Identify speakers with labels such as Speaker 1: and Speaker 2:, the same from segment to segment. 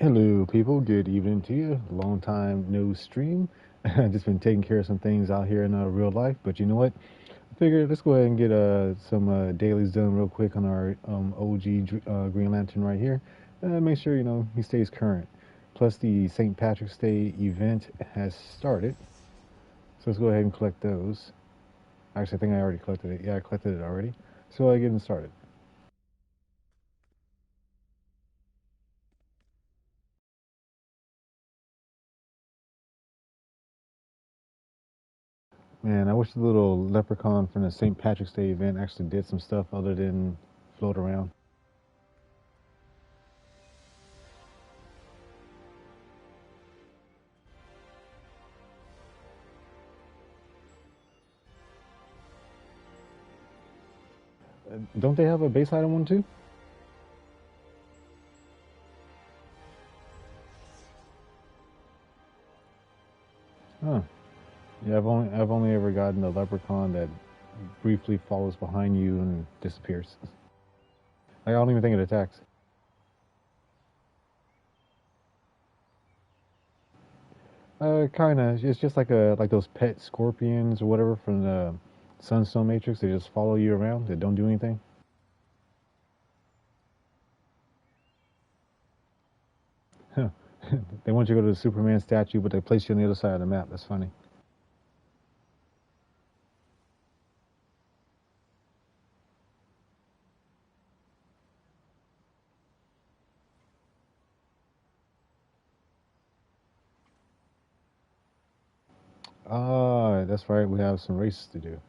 Speaker 1: Hello, people. Good evening to you. Long time no stream. I've just been taking care of some things out here in real life, but you know what? I figured let's go ahead and get some dailies done real quick on our OG Green Lantern right here. Make sure he stays current. Plus, the St. Patrick's Day event has started, so let's go ahead and collect those. Actually, I think I already collected it. Yeah, I collected it already. So getting started. Man, I wish the little leprechaun from the St. Patrick's Day event actually did some stuff other than float around. Don't they have a base item one too? Huh. Yeah, I've only ever gotten the leprechaun that briefly follows behind you and disappears. Like, I don't even think it attacks. Kinda. It's just like those pet scorpions or whatever from the Sunstone Matrix. They just follow you around. They don't do anything. Huh. They want you to go to the Superman statue, but they place you on the other side of the map. That's funny. Ah, that's right. We have some races to do.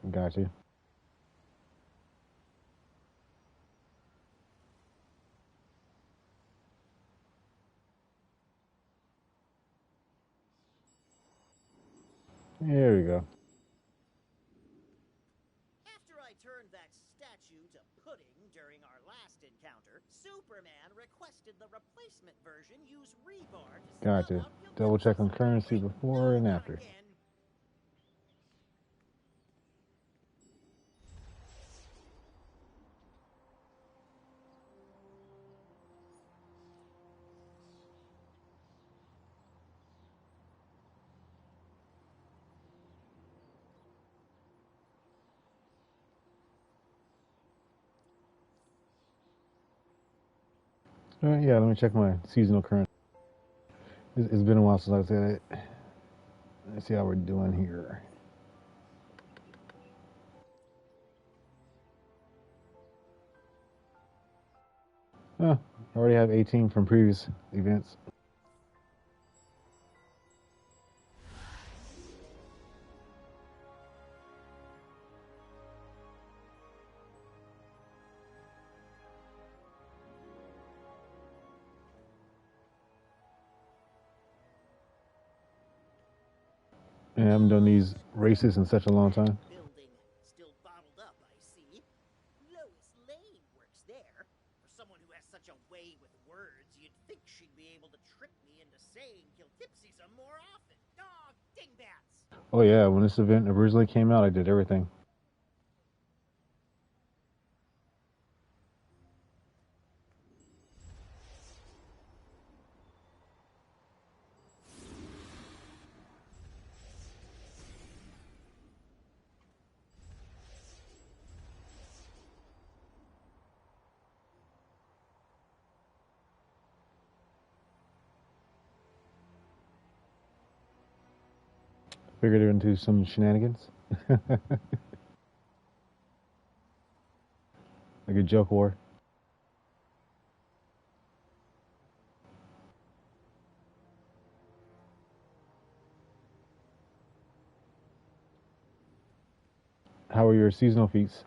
Speaker 1: Gotcha. There we go.
Speaker 2: After I turned that statue to pudding during our last encounter, Superman requested the replacement version use rebar to
Speaker 1: Gotcha. Double check on currency before and after. Yeah, let me check my seasonal currency. It's been a while since I said it. Let's see how we're doing here. I already have 18 from previous events. And I haven't done these races in such a long time.
Speaker 2: Building still bottled up, I see. Lois Lane works there. For someone who has such a way with words, you'd think she'd be able to trick me into saying Kiltipsism more often. Dog dingbats.
Speaker 1: Oh yeah, when this event originally came out, I did everything. Figured it into some shenanigans. Like a joke war. How are your seasonal feats?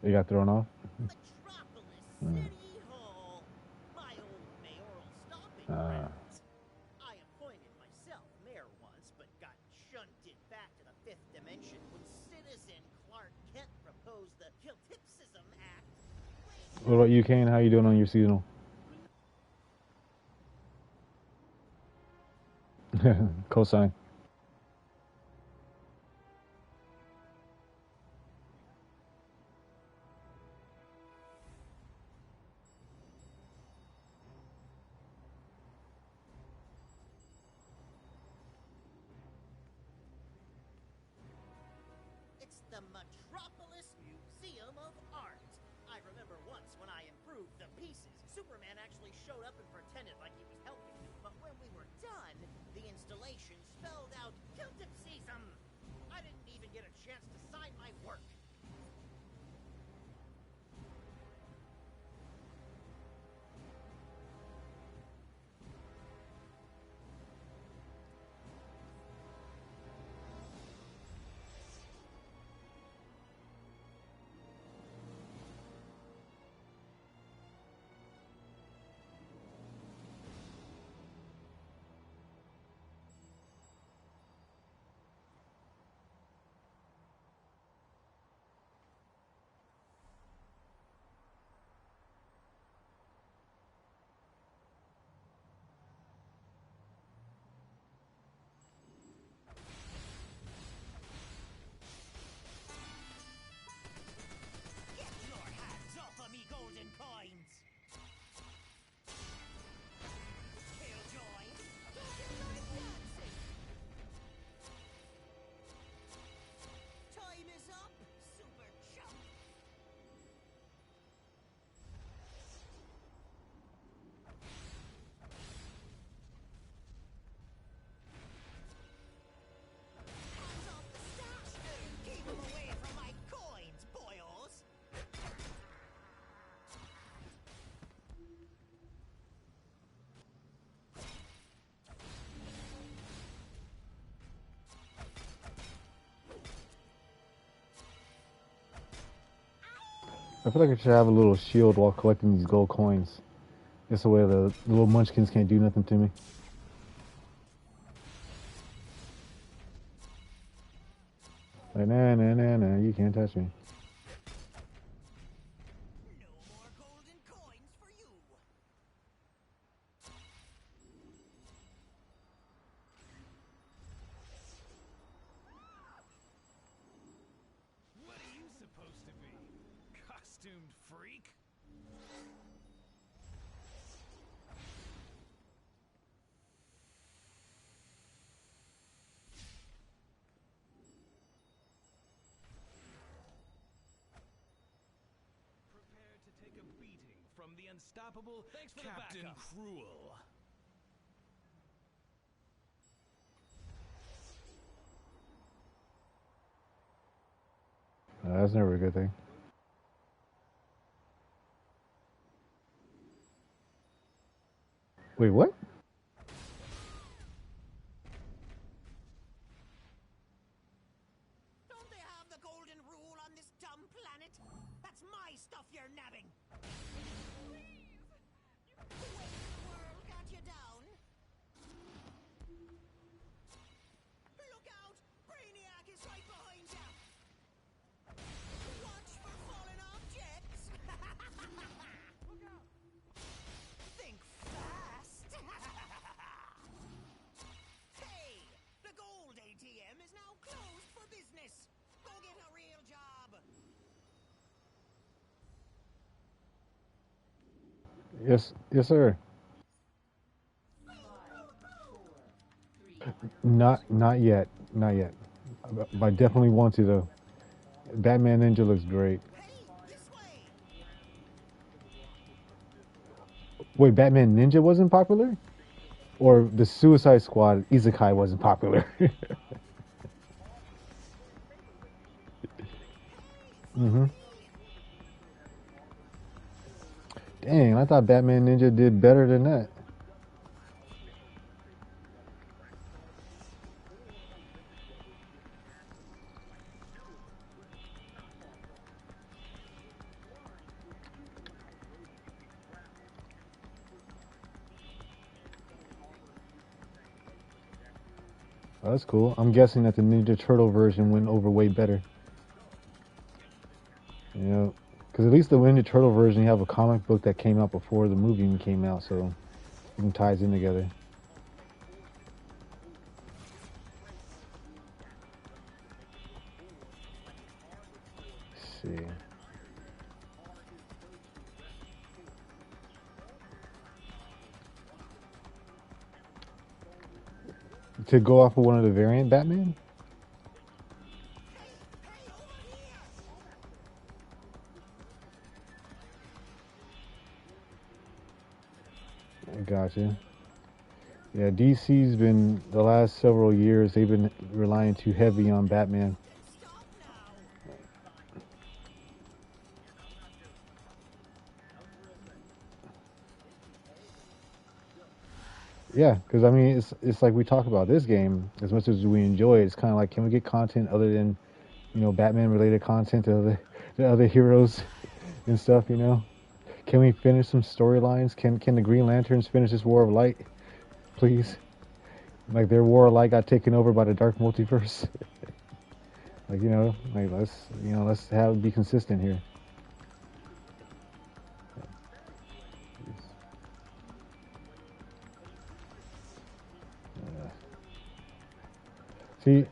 Speaker 1: You got thrown off?
Speaker 2: Metropolis City Hall. My old mayoral stomping grounds. I appointed myself mayor once, but got shunted back to the fifth dimension when citizen Clark Kent proposed the Kiltipsism Act.
Speaker 1: What about you, Kane? How you doing on your seasonal? Cosign.
Speaker 2: the Metropolis Museum of Art. I remember once when I improved the pieces, Superman actually showed up and pretended like he was helping me. But when we were done, the installation spelled out Kiltipsism. I didn't even get a chance to sign my work.
Speaker 1: I feel like I should have a little shield while collecting these gold coins. This way the little munchkins can't do nothing to me. Like, nah, nah, nah, nah, you can't touch me.
Speaker 2: No more golden coins for you.
Speaker 3: What are you supposed to be? Costumed freak? Prepare to take a beating from the unstoppable Captain Cruel.
Speaker 1: That's never a good thing. Wait, what?
Speaker 2: Don't they have the golden rule on this dumb planet? That's my stuff you're nabbing. Please! The weight of the world got you down? Look out! Brainiac is right behind you! Watch for falling objects! Look out! Think fast! Hey! The gold ATM is now closed for business! Go get a real job!
Speaker 1: Yes, sir. Not yet. Not yet. But I definitely want to though. Batman Ninja looks great.
Speaker 2: Hey! This way!
Speaker 1: Wait, Batman Ninja wasn't popular? Or the Suicide Squad Isekai wasn't popular? Mm-hmm. Dang, I thought Batman Ninja did better than that. Oh, that's cool. I'm guessing that the Ninja Turtle version went over way better. You know, because at least the Ninja Turtle version, you have a comic book that came out before the movie even came out, so it ties in together. Let's see. To go off of one of the variant Batman? Gotcha. Yeah, DC's been the last several years. They've been relying too heavy on Batman. Yeah, because I mean, it's like we talk about this game as much as we enjoy it. It's kind of like, can we get content other than, you know, Batman related content to other heroes and stuff? You know, can we finish some storylines? Can the Green Lanterns finish this War of Light, please? Like their War of Light got taken over by the Dark Multiverse. Like, you know, like let's have be consistent here. See,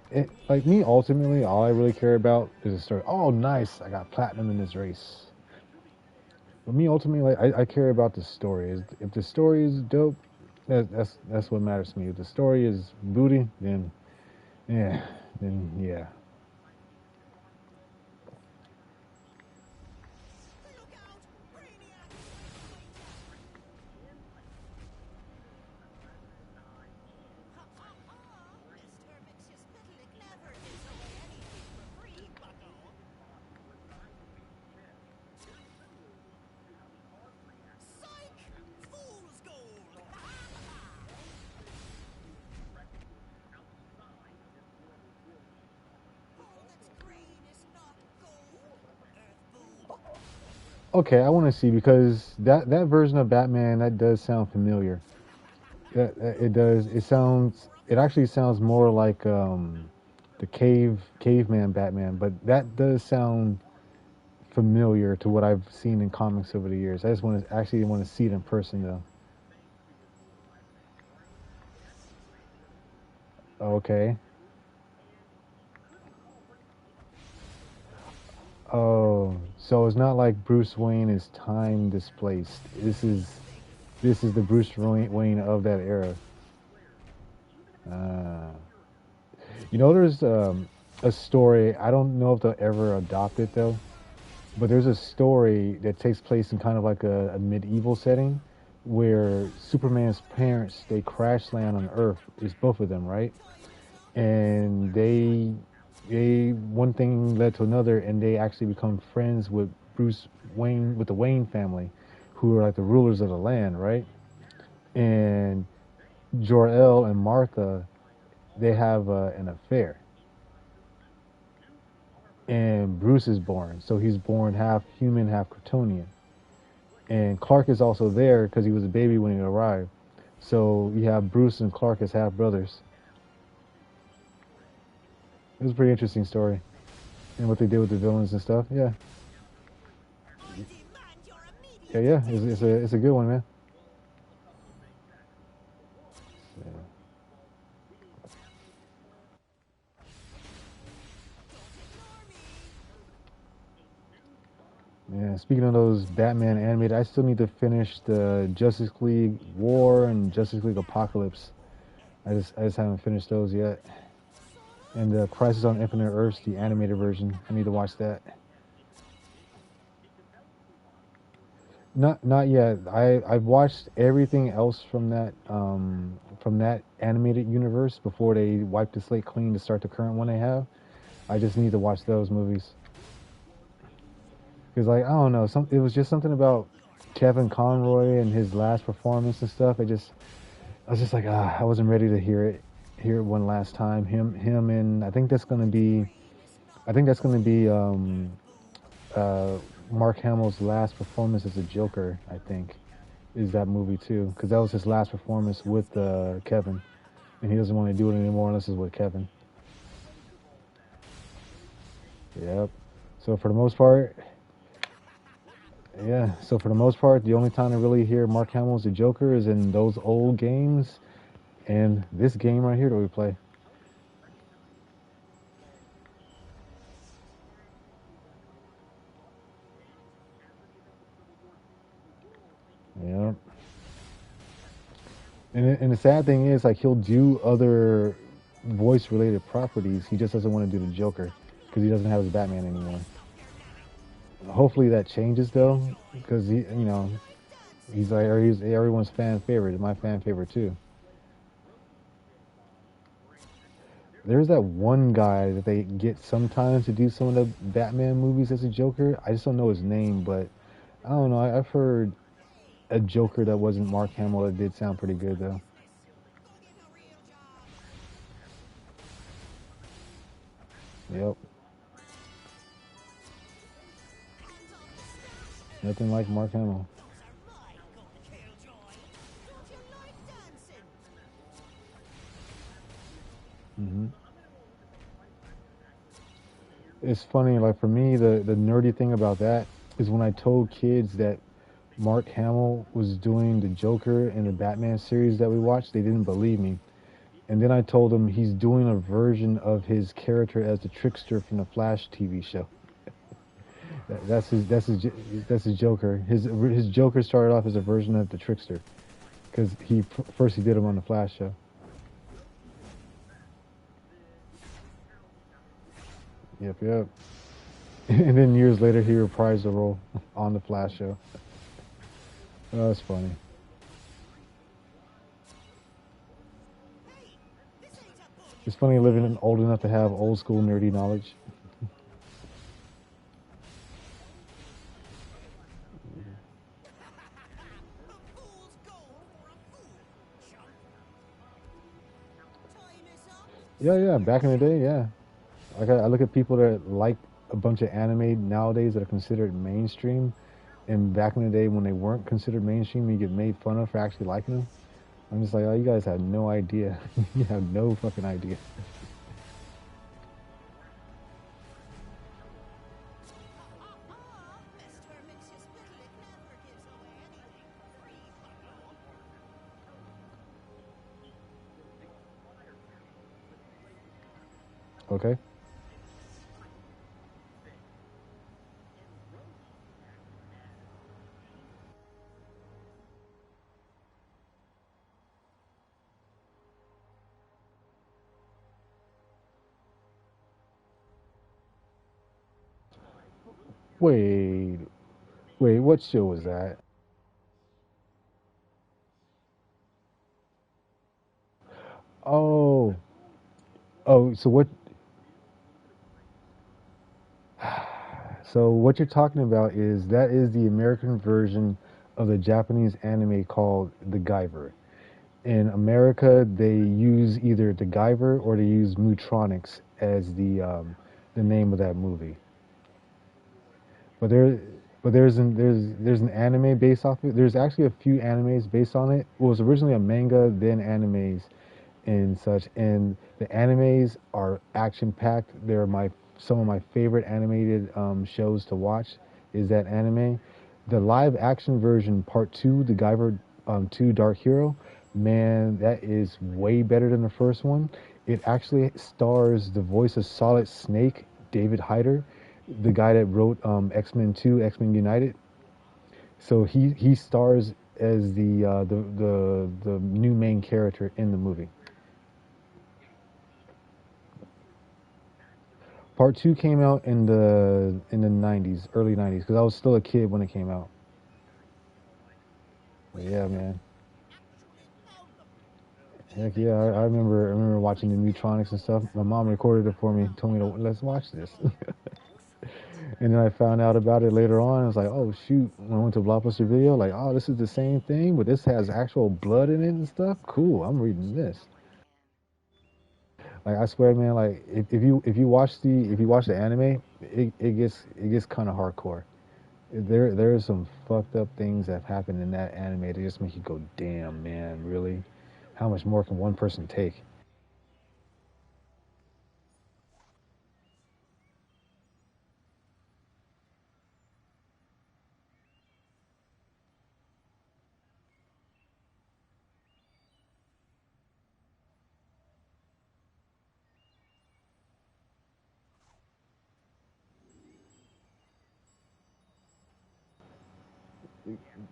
Speaker 1: like me, ultimately, all I really care about is the story. Oh, nice! I got platinum in this race. But me, ultimately, like, I care about the story. If the story is dope, that's what matters to me. If the story is booty, then yeah. Okay, I want to see because that version of Batman that does sound familiar. It does. It actually sounds more like the caveman Batman, but that does sound familiar to what I've seen in comics over the years. I just actually want to see it in person though. Okay. Oh, so it's not like Bruce Wayne is time displaced. This is the Bruce Wayne of that era. Uh, you know, there's a story. I don't know if they'll ever adopt it though, but there's a story that takes place in kind of like a medieval setting where Superman's parents they crash land on Earth. It's both of them, right? And they one thing led to another, and they actually become friends with Bruce Wayne, with the Wayne family, who are like the rulers of the land, right? And Jor-El and Martha, they have an affair, and Bruce is born, so he's born half human, half Kryptonian, and Clark is also there because he was a baby when he arrived. So you have Bruce and Clark as half brothers. It was a pretty interesting story, and what they did with the villains and stuff. Yeah, yeah. It's a good one, man. Yeah. Speaking of those Batman animated, I still need to finish the Justice League War and Justice League Apocalypse. I just haven't finished those yet. And the Crisis on Infinite Earths, the animated version. I need to watch that. Not yet. I've watched everything else from that animated universe before they wipe the slate clean to start the current one they have. I just need to watch those movies. Because like I don't know, it was just something about Kevin Conroy and his last performance and stuff. I was just like I wasn't ready to hear it one last time. Him and I think that's gonna be Mark Hamill's last performance as a Joker. I think is that movie too, because that was his last performance with Kevin, and he doesn't want to do it anymore unless it's with Kevin. Yep. So for the most part. Yeah, so for the most part, the only time I really hear Mark Hamill as a Joker is in those old games and this game right here that we play. Yep. And the sad thing is, like, he'll do other voice-related properties. He just doesn't want to do the Joker because he doesn't have his Batman anymore. Hopefully that changes though, because He's like, or he's everyone's fan favorite. My fan favorite too. There's that one guy that they get sometimes to do some of the Batman movies as a Joker. I just don't know his name, but I don't know. I've heard a Joker that wasn't Mark Hamill that did sound pretty good though. Yep. Nothing like Mark Hamill. hmm It's funny, like for me, the nerdy thing about that is when I told kids that Mark Hamill was doing the Joker in the Batman series that we watched, they didn't believe me. And then I told them he's doing a version of his character as the Trickster from the Flash TV show. That's his Joker. His Joker started off as a version of the Trickster because first he did him on the Flash show. Yep, yep. And then years later he reprised the role on the Flash show. Oh, that's funny. It's funny living old enough to have old school nerdy knowledge. Yeah, yeah. Back in the day, yeah. Like I look at people that like a bunch of anime nowadays that are considered mainstream, and back in the day when they weren't considered mainstream, you get made fun of for actually liking them. I'm just like, oh, you guys have no idea. You have no fucking idea. Okay. Wait, wait. What show was that? Oh, oh. So what you're talking about is that is the American version of the Japanese anime called The Guyver. In America, they use either The Guyver or they use Mutronics as the name of that movie. But there, but there's an anime based off it. There's actually a few animes based on it. It was originally a manga, then animes and such. And the animes are action packed. They're some of my favorite animated shows to watch. Is that anime? The live action version, part two, the Guyver 2 Dark Hero. Man, that is way better than the first one. It actually stars the voice of Solid Snake, David Hyder, the guy that wrote X-Men 2, X-Men United. So he stars as the new main character in the movie. Part two came out in the 90s, early 90s, because I was still a kid when it came out. But yeah, man. Heck yeah, I remember watching the Mutronics and stuff. My mom recorded it for me, told me to let's watch this. And then I found out about it later on. I was like, oh shoot! When I went to Blockbuster Video, like, oh, this is the same thing, but this has actual blood in it and stuff. Cool, I'm reading this. Like I swear, man. Like if you watch the anime, it gets kind of hardcore. There are some fucked up things that happen in that anime that just make you go, damn, man, really? How much more can one person take?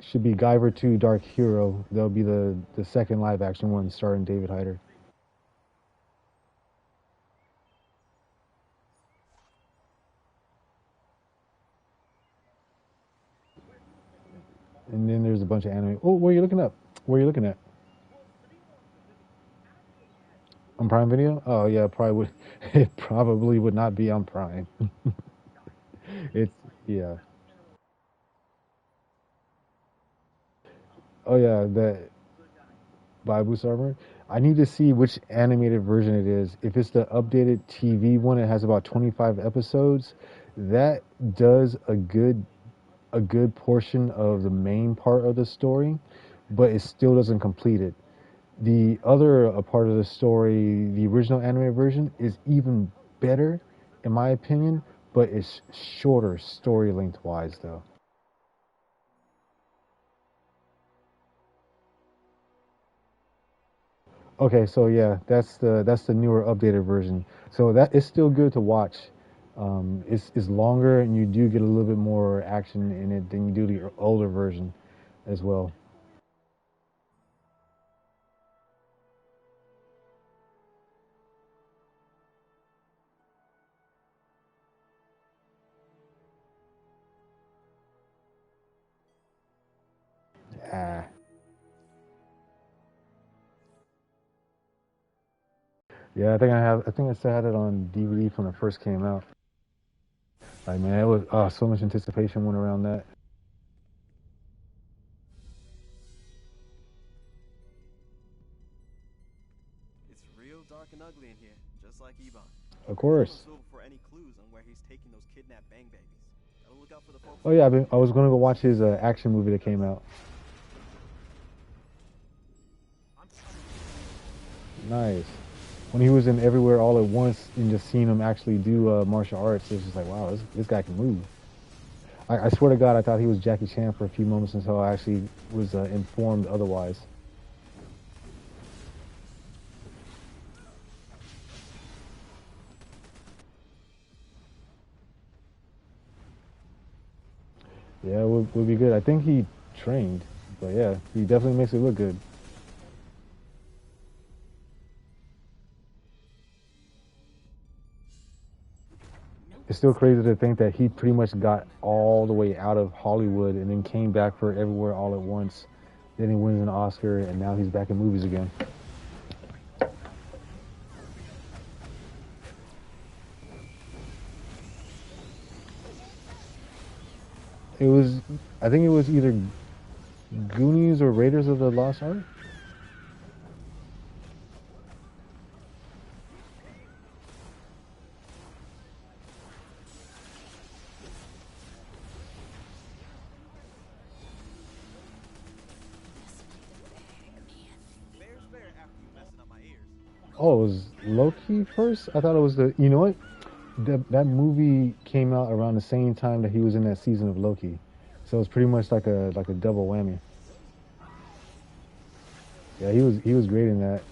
Speaker 1: Should be Guyver 2 Dark Hero. That'll be the second live action one starring David Hyder. And then there's a bunch of anime. Oh, where are you looking up? Where are you looking at? On Prime Video? Oh yeah, probably would. It probably would not be on Prime. It's yeah. Oh yeah, that Bible Armor. I need to see which animated version it is. If it's the updated TV one, it has about 25 episodes. That does a good portion of the main part of the story, but it still doesn't complete it. The other part of the story, the original anime version, is even better, in my opinion, but it's shorter story length wise, though. Okay, so yeah, that's the newer updated version. So that is still good to watch. It's longer, and you do get a little bit more action in it than you do the older version, as well. Ah, yeah, I think I have. I think I still had it on DVD from when it first came out. Like man, it was so much anticipation went around that.
Speaker 4: It's real dark and ugly in here, just like Ebon.
Speaker 1: Of course.
Speaker 4: For any clues on where he's taking those kidnapped bang babies. Gotta look out for the folks.
Speaker 1: Oh yeah, I was gonna go watch his action movie that came out. Nice. When he was in Everywhere All at Once and just seeing him actually do martial arts, it's just like, wow, this guy can move. I swear to God, I thought he was Jackie Chan for a few moments until I actually was informed otherwise. Yeah, it would be good. I think he trained, but yeah, he definitely makes it look good. It's still crazy to think that he pretty much got all the way out of Hollywood and then came back for Everywhere All at Once. Then he wins an Oscar, and now he's back in movies again. It was, I think it was either Goonies or Raiders of the Lost Ark. Oh, it was Loki first? I thought it was the. You know what? That movie came out around the same time that he was in that season of Loki, so it's pretty much like a double whammy. Yeah, he was great in that,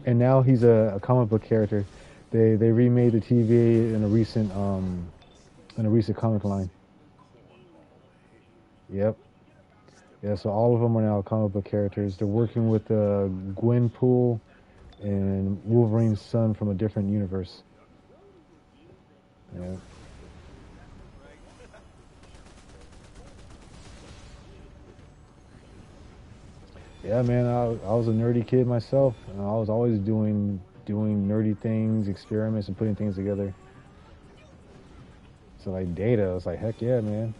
Speaker 1: and now he's a comic book character. They remade the TV in a recent comic line. Yep. Yeah, so all of them are now comic book characters. They're working with Gwenpool and Wolverine's son from a different universe. Yeah. Yeah, man, I was a nerdy kid myself. And I was always doing nerdy things, experiments, and putting things together. So like Data, I was like, heck yeah, man.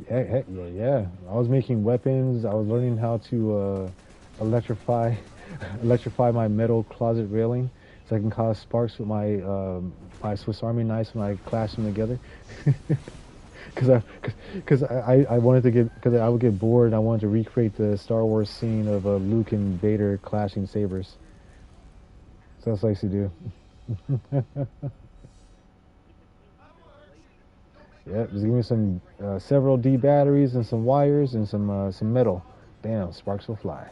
Speaker 1: Yeah, heck yeah, yeah. I was making weapons. I was learning how to electrify electrify my metal closet railing so I can cause sparks with my Swiss Army knives when I clash them together. Because I wanted to get because I would get bored and I wanted to recreate the Star Wars scene of Luke and Vader clashing sabers. So that's what I used to do. Yeah, just give me some several D batteries and some wires and some metal. Bam, sparks will fly.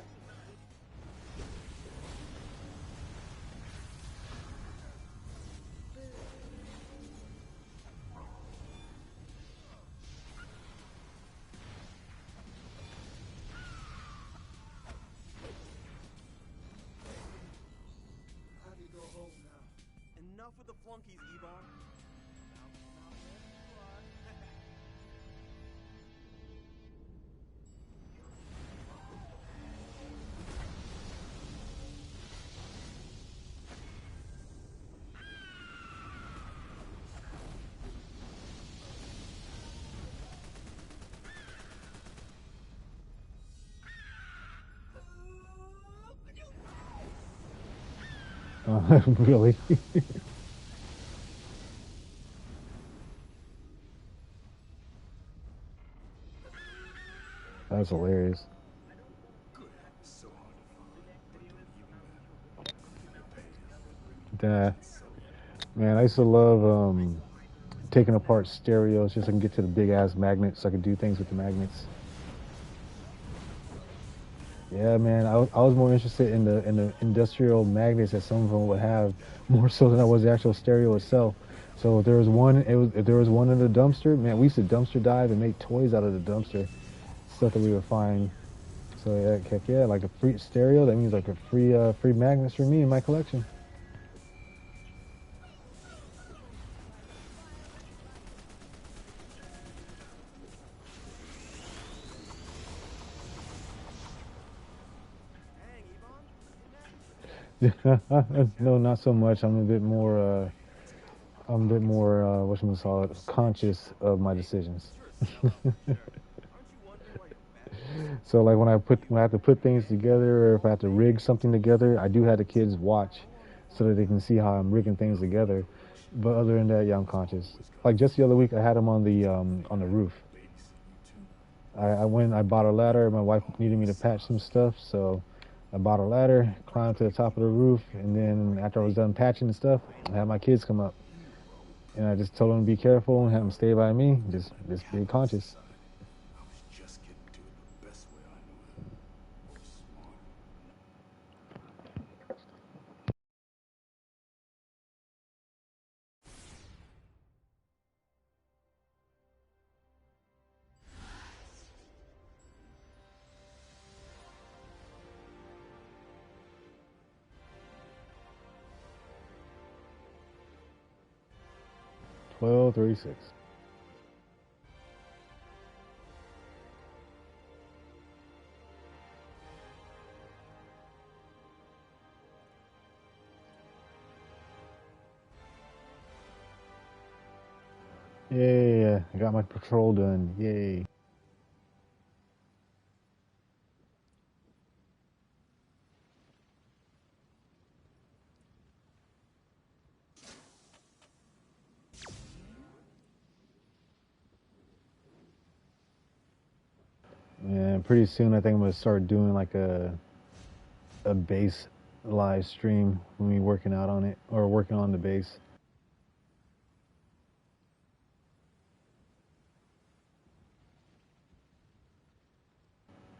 Speaker 4: Enough with the the flunkies, Ebon.
Speaker 1: Really? That's hilarious. That, man, I used to love taking apart stereos just so I can get to the big ass magnets so I could do things with the magnets. Yeah, man, I was more interested in the industrial magnets that some of them would have more so than I was the actual stereo itself. So if there was one, if there was one in the dumpster, man, we used to dumpster dive and make toys out of the dumpster, stuff that we would find. So yeah, heck yeah, like a free stereo, that means like a free magnets for me in my collection. No, not so much. I'm a bit more, whatchamacallit, conscious of my decisions. So like when I have to put things together, or if I have to rig something together, I do have the kids watch so that they can see how I'm rigging things together. But other than that, yeah, I'm conscious. Like just the other week, I had them on the roof. I bought a ladder. My wife needed me to patch some stuff, so I bought a ladder, climbed to the top of the roof, and then after I was done patching and stuff, I had my kids come up, and I just told them to be careful and have them stay by me. Just be conscious. 12:36. Yeah, I got my patrol done. Yay. And pretty soon, I think I'm gonna start doing like a bass live stream when we working out on it or working on the bass.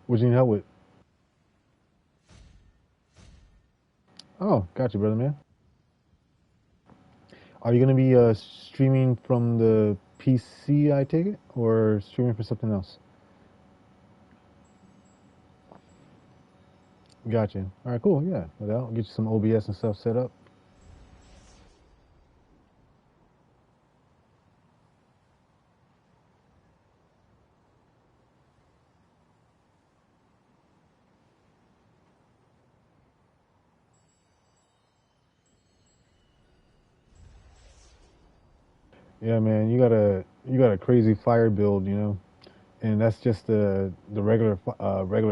Speaker 1: What you need help with? Oh, got you, brother man. Are you gonna be streaming from the PC? I take it, or streaming for something else? Gotcha. All right, cool. Yeah, well, I'll get you some OBS and stuff set up. Yeah, man, you got a crazy fire build, and that's just the regular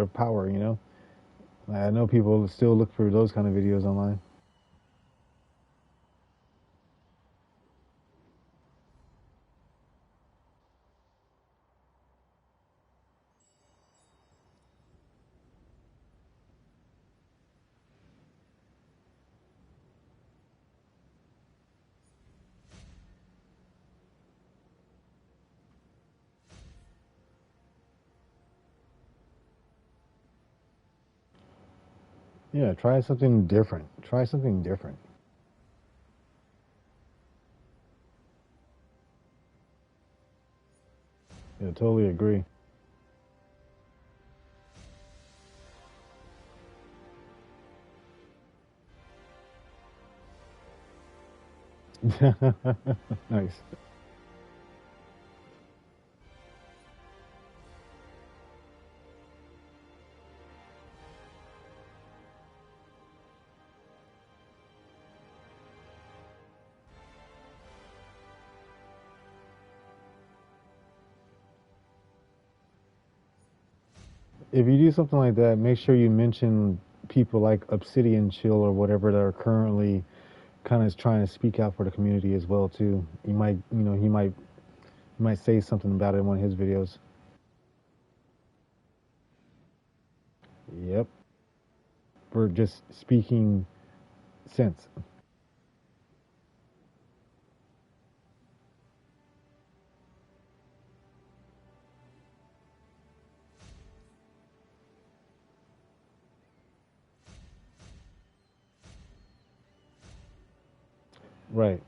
Speaker 1: power, I know people still look for those kind of videos online. Yeah, try something different. Try something different. Yeah, totally agree. Nice. If you do something like that, make sure you mention people like Obsidian Chill or whatever that are currently kind of trying to speak out for the community as well too. You might, he might say something about it in one of his videos. Yep, for just speaking sense. Right.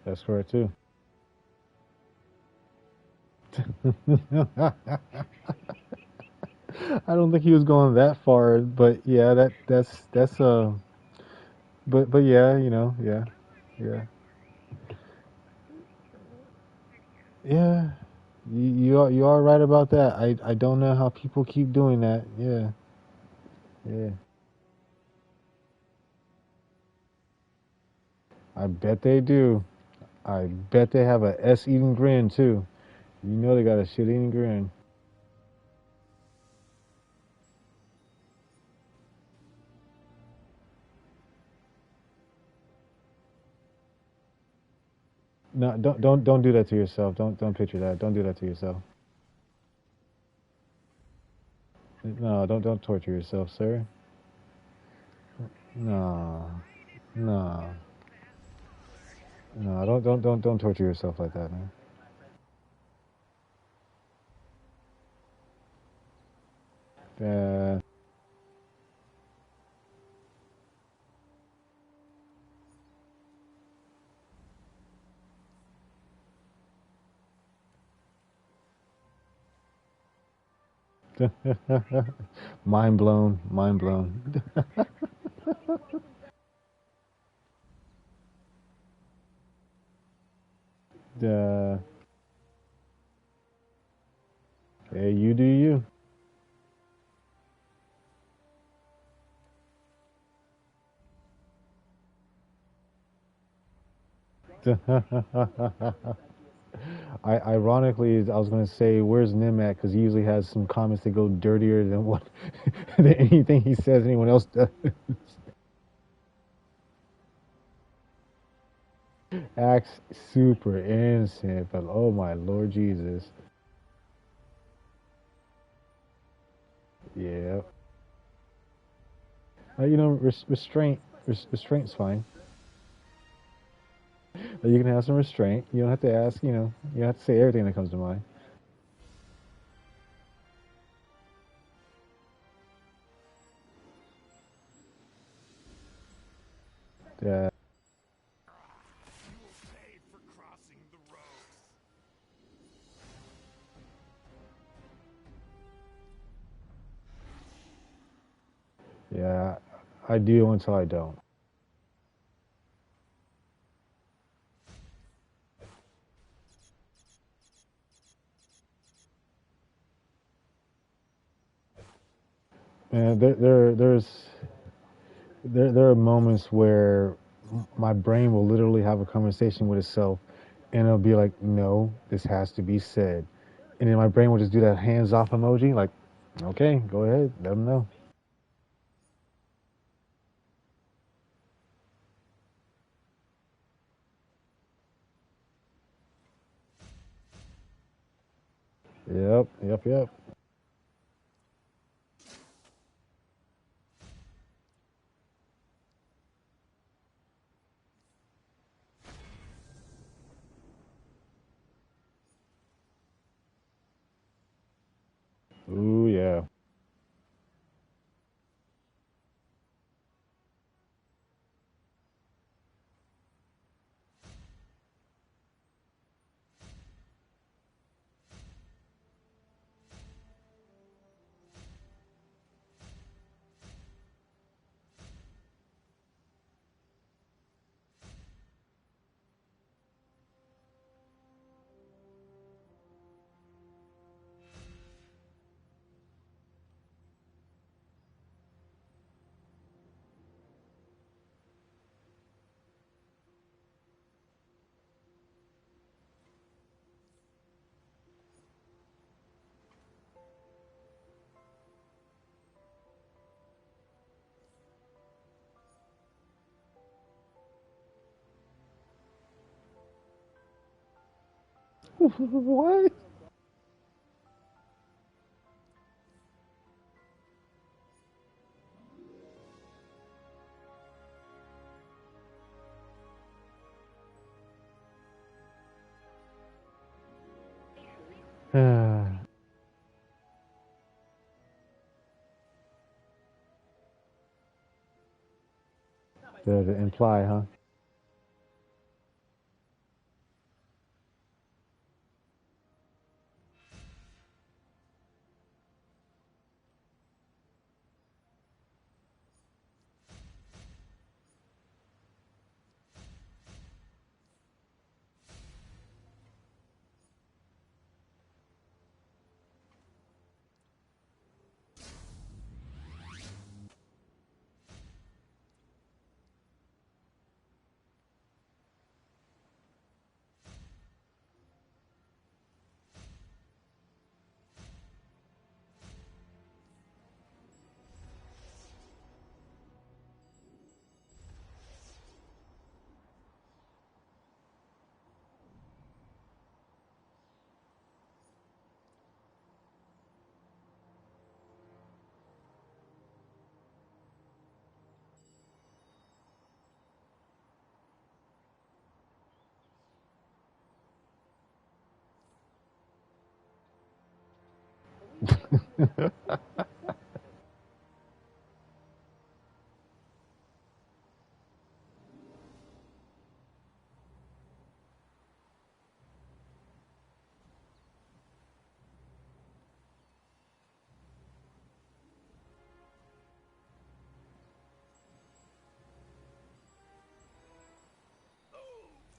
Speaker 1: That's correct too. I don't think he was going that far, but yeah, that's but yeah, yeah, yeah, yeah. You are right about that. I don't know how people keep doing that. Yeah, yeah. I bet they do. I bet they have a S eating grin too. You know they got a shit eating grin. No, don't do that to yourself. Don't picture that. Don't do that to yourself. No, don't torture yourself, sir. No, no, no. Don't torture yourself like that, man. Uh, mind blown, mind blown. uh, hey, you do you. Ironically, I was going to say, where's Nim at? Because he usually has some comments that go dirtier than what than anything he says anyone else does. Acts super innocent, but oh my Lord Jesus, yeah. Restraint's fine. You can have some restraint. You don't have to ask. You don't have to say everything that comes to mind. Uh,
Speaker 3: You will pay for crossing the road.
Speaker 1: yeah, I do until I don't. And there are moments where my brain will literally have a conversation with itself, and it'll be like, no, this has to be said, and then my brain will just do that hands off emoji, like, okay, go ahead, let them know. Yep, yep, yep. Ooh, yeah. What? To imply, huh?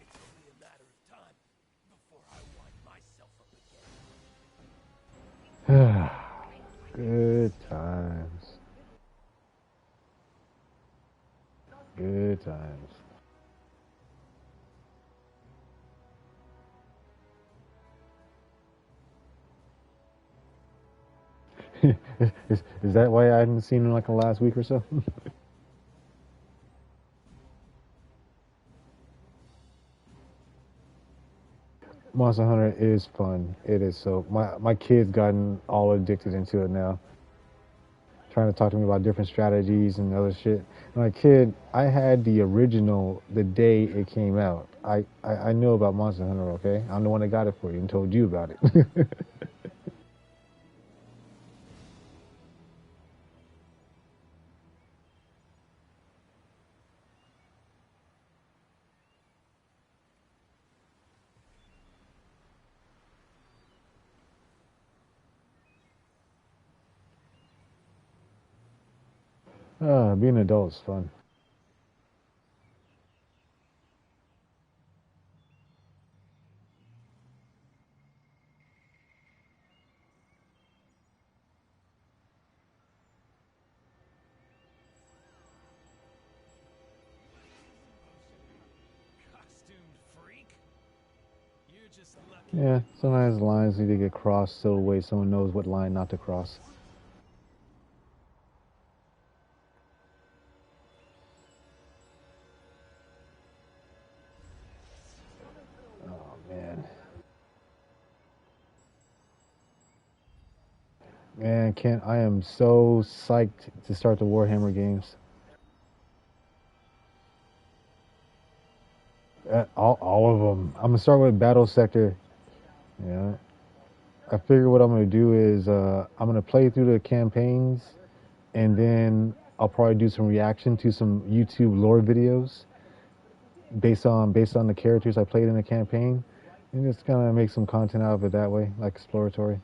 Speaker 3: It's only a matter of time before I wind myself up again.
Speaker 1: Good times. Good times. Is that why I hadn't seen him like the last week or so? Monster Hunter is fun. It is so. My kid's gotten all addicted into it now. Trying to talk to me about different strategies and other shit. And like kid, I had the original the day it came out. I know about Monster Hunter, okay? I'm the one that got it for you and told you about it. Being an adult is fun.
Speaker 3: Costumed freak? You're just lucky.
Speaker 1: Yeah, sometimes lines need to get crossed so the way someone knows what line not to cross. Oh man. Man, Kent, I am so psyched to start the Warhammer games. All of them. I'm gonna start with Battle Sector. Yeah. I figure what I'm gonna do is I'm gonna play through the campaigns, and then I'll probably do some reaction to some YouTube lore videos based on the characters I played in the campaign, and just kind of make some content out of it that way, like exploratory.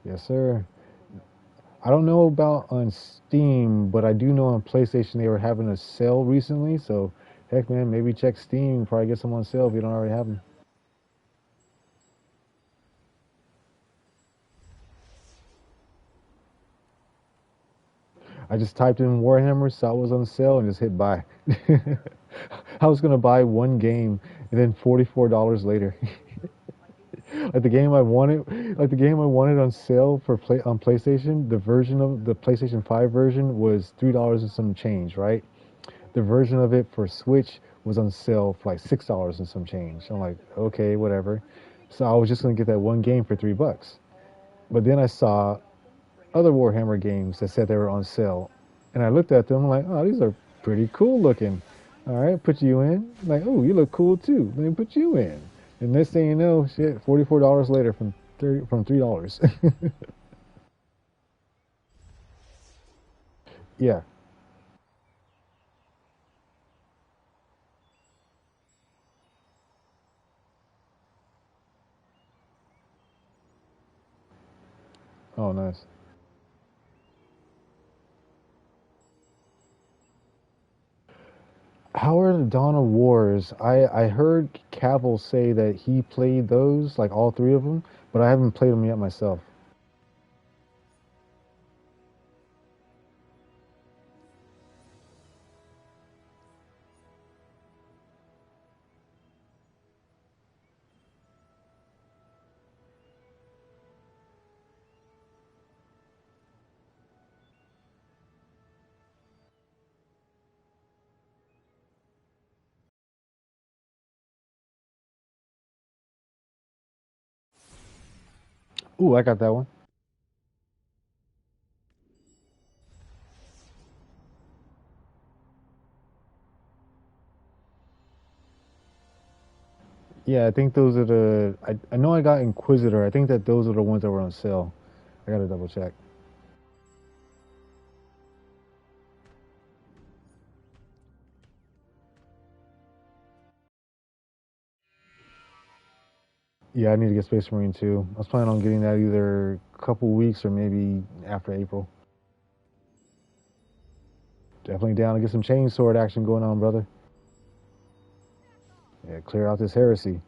Speaker 1: Yes, sir. I don't know about on Steam, but I do know on PlayStation they were having a sale recently. So, heck, man, maybe check Steam. Probably get some on sale if you don't already have them. I just typed in Warhammer, saw it was on sale, and just hit buy. I was gonna buy one game, and then $44 later. Like the game I wanted, like the game I wanted on sale for play on PlayStation. The version of the PlayStation 5 version was $3 and some change, right? The version of it for Switch was on sale for like $6 and some change. I'm like, okay, whatever. So I was just gonna get that one game for $3. But then I saw other Warhammer games that said they were on sale, and I looked at them like, oh, these are pretty cool looking. All right, put you in. Like, oh, you look cool too. Let me put you in. And next thing you know, shit, $44 later from $3. Yeah. Oh, nice. How are the Dawn of Wars? I heard Cavill say that he played those, like all three of them, but I haven't played them yet myself. Ooh, I got that one. Yeah, I think those are the. I know I got Inquisitor. I think that those are the ones that were on sale. I gotta double check. Yeah, I need to get Space Marine too. I was planning on getting that either a couple weeks or maybe after April. Definitely down to get some chainsword action going on, brother. Yeah, clear out this heresy.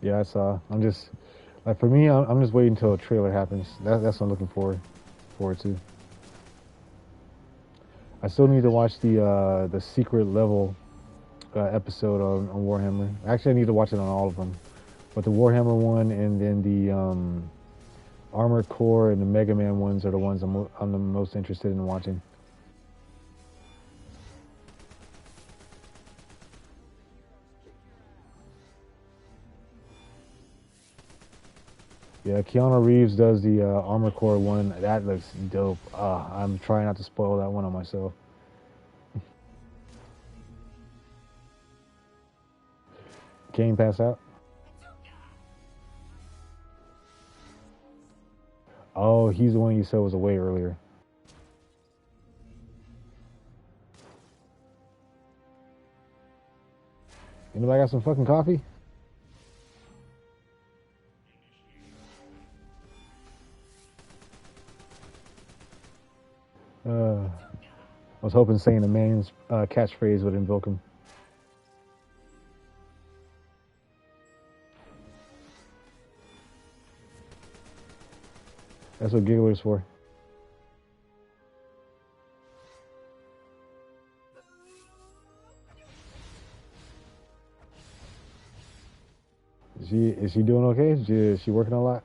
Speaker 1: Yeah, I saw. I'm just like for me, I'm just waiting until a trailer happens. That's what I'm looking forward to. I still need to watch the secret level episode on Warhammer. Actually, I need to watch it on all of them, but the Warhammer one and then the Armored Core and the Mega Man ones are the ones I'm the most interested in watching. Yeah, Keanu Reeves does the Armored Core one. That looks dope. I'm trying not to spoil that one on myself. Kane pass out? Oh, he's the one you said was away earlier. Anybody got some fucking coffee? I was hoping saying the man's catchphrase would invoke him. That's what Giggler's for. Is she doing okay? Is she working a lot?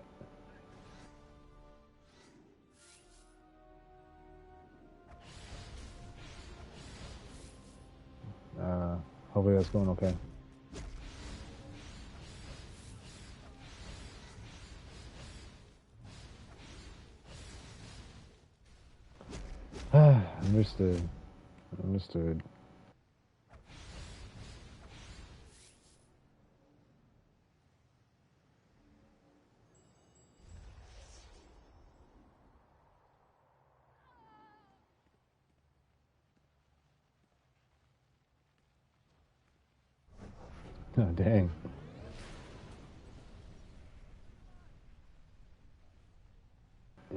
Speaker 1: Hopefully that's going okay. Understood. Understood. Oh, dang.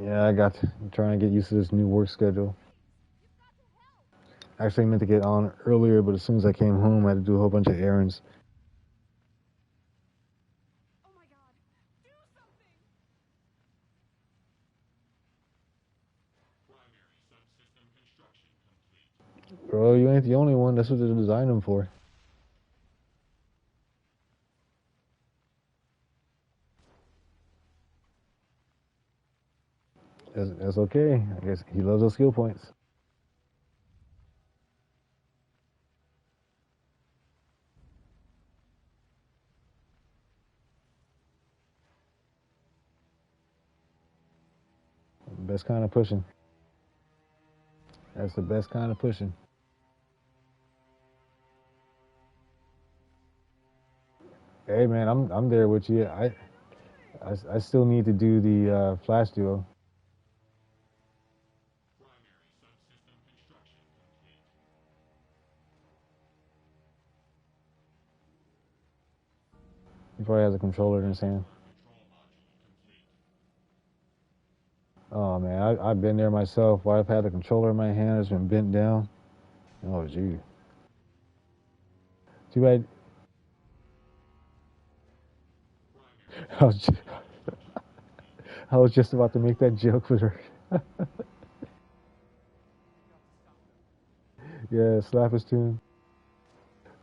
Speaker 1: Yeah, I'm trying to get used to this new work schedule. Actually, I meant to get on earlier, but as soon as I came home, I had to do a whole bunch of errands. Bro, you ain't the only one. That's what they designed them for. That's okay. I guess he loves those skill points. Best kind of pushing. That's the best kind of pushing. Hey man, I'm there with you. I still need to do the flash duo. He probably has a controller in his hand. Oh man, I've been there myself. Where I've had the controller in my hand, it's been bent down. Oh gee. Too bad. I was just, I was just about to make that joke with her. Yeah, slap his tune.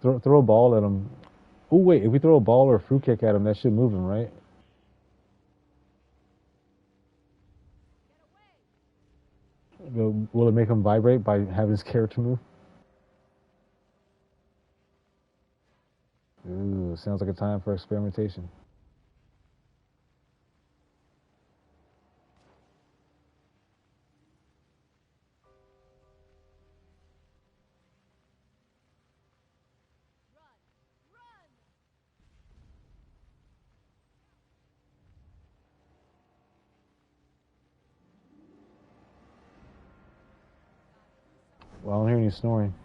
Speaker 1: Throw a ball at him. Oh wait, if we throw a ball or a fruitcake at him, that should move him, right? Will it make him vibrate by having his character move? Ooh, sounds like a time for experimentation. Well, I don't hear any snoring.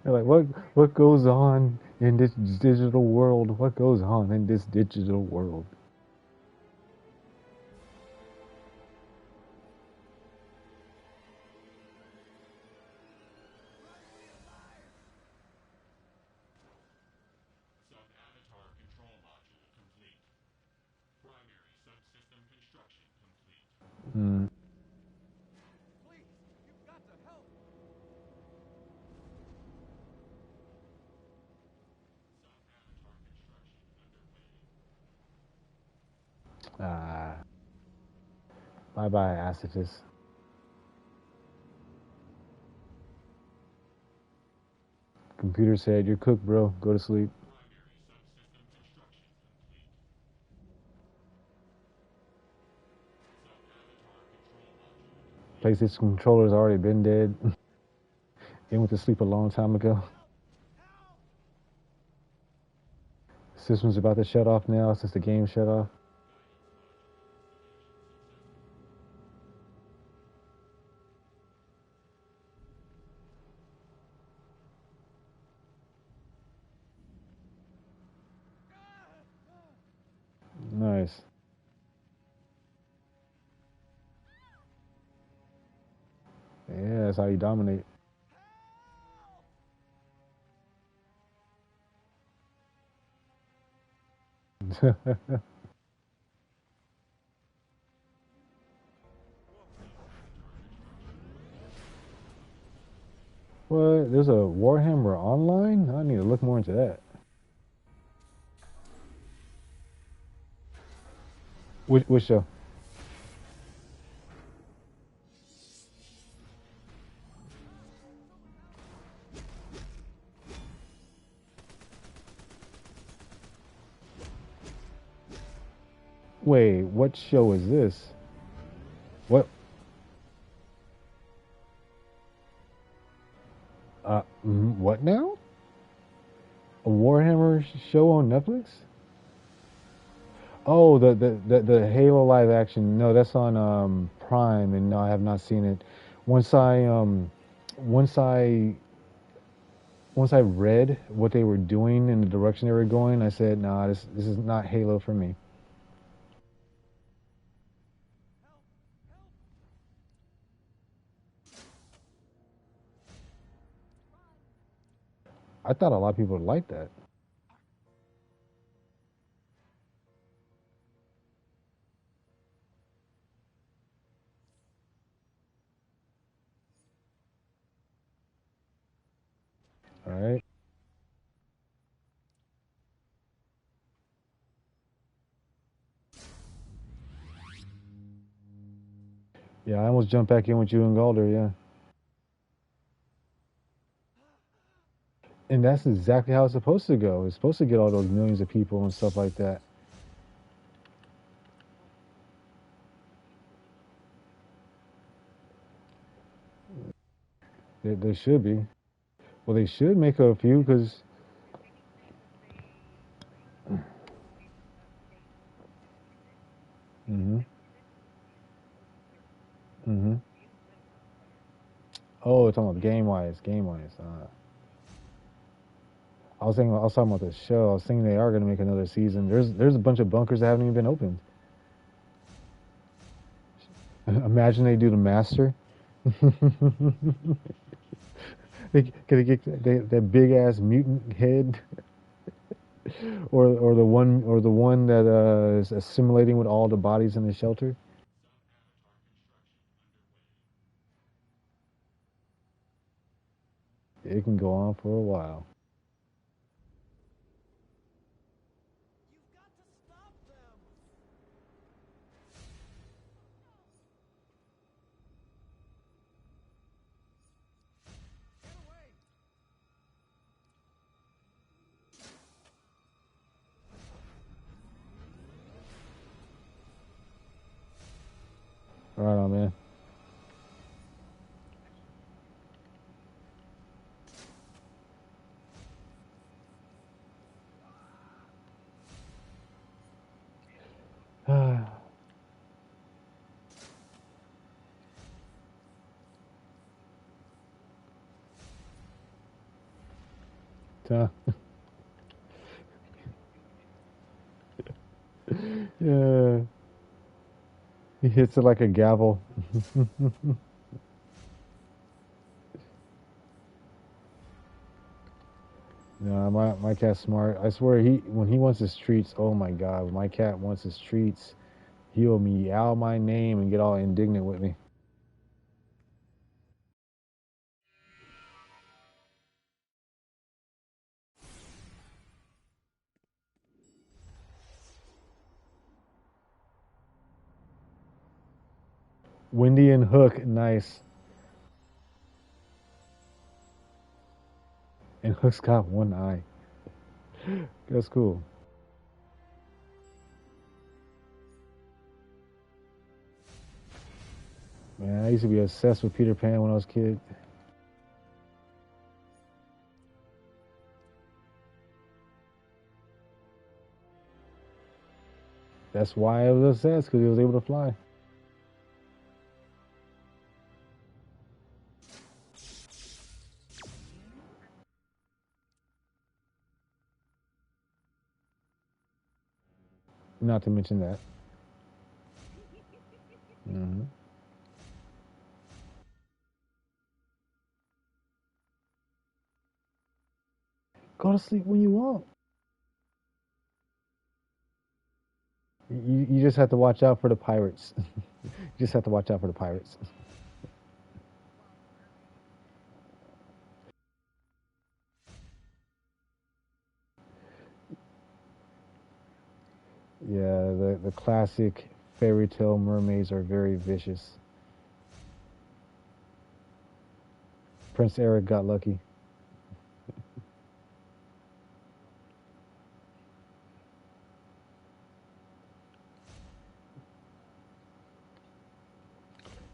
Speaker 1: They're like, what goes on in this digital world? What goes on in this digital world? Mm.
Speaker 4: Please, you've got to help.
Speaker 1: Ah, bye bye, Acitus. Computer said, "You're cooked, bro. Go to sleep." PlayStation controller's already been dead. It went to sleep a long time ago. System's about to shut off now since the game shut off. Nice. Yeah, that's how you dominate. What? There's a Warhammer online? I need to look more into that. Which show? Wait, what show is this? What? What now? A Warhammer show on Netflix? Oh, the Halo live action. No, that's on Prime, and no, I have not seen it. Once I once I once I read what they were doing and the direction they were going, I said, nah, this is not Halo for me. I thought a lot of people would like that. All right. Yeah, I almost jumped back in with you and Galder, yeah. And that's exactly how it's supposed to go. It's supposed to get all those millions of people and stuff like that. There should be. Well, they should make a few because. Mm-hmm. Mm-hmm. Oh, it's talking about game wise, game wise. I was talking about the show. I was thinking they are going to make another season. There's a bunch of bunkers that haven't even been opened. Imagine they do the master. Can they get that big ass mutant head, or the one that is assimilating with all the bodies in the shelter? It can go on for a while.
Speaker 2: You've got to stop them! Get away!
Speaker 1: All right, on, man. Ta- yeah, he hits it like a gavel. No, my cat's smart. I swear, when he wants his treats, oh my God, when my cat wants his treats, he'll meow my name and get all indignant with me. Wendy and Hook, nice. And Hook's got one eye. That's cool. Man, I used to be obsessed with Peter Pan when I was a kid. That's why I was obsessed, because he was able to fly. Not to mention that. Hmm. Go to sleep when you want. You just have to watch out for the pirates. You just have to watch out for the pirates. Yeah, the classic fairy tale mermaids are very vicious. Prince Eric got lucky.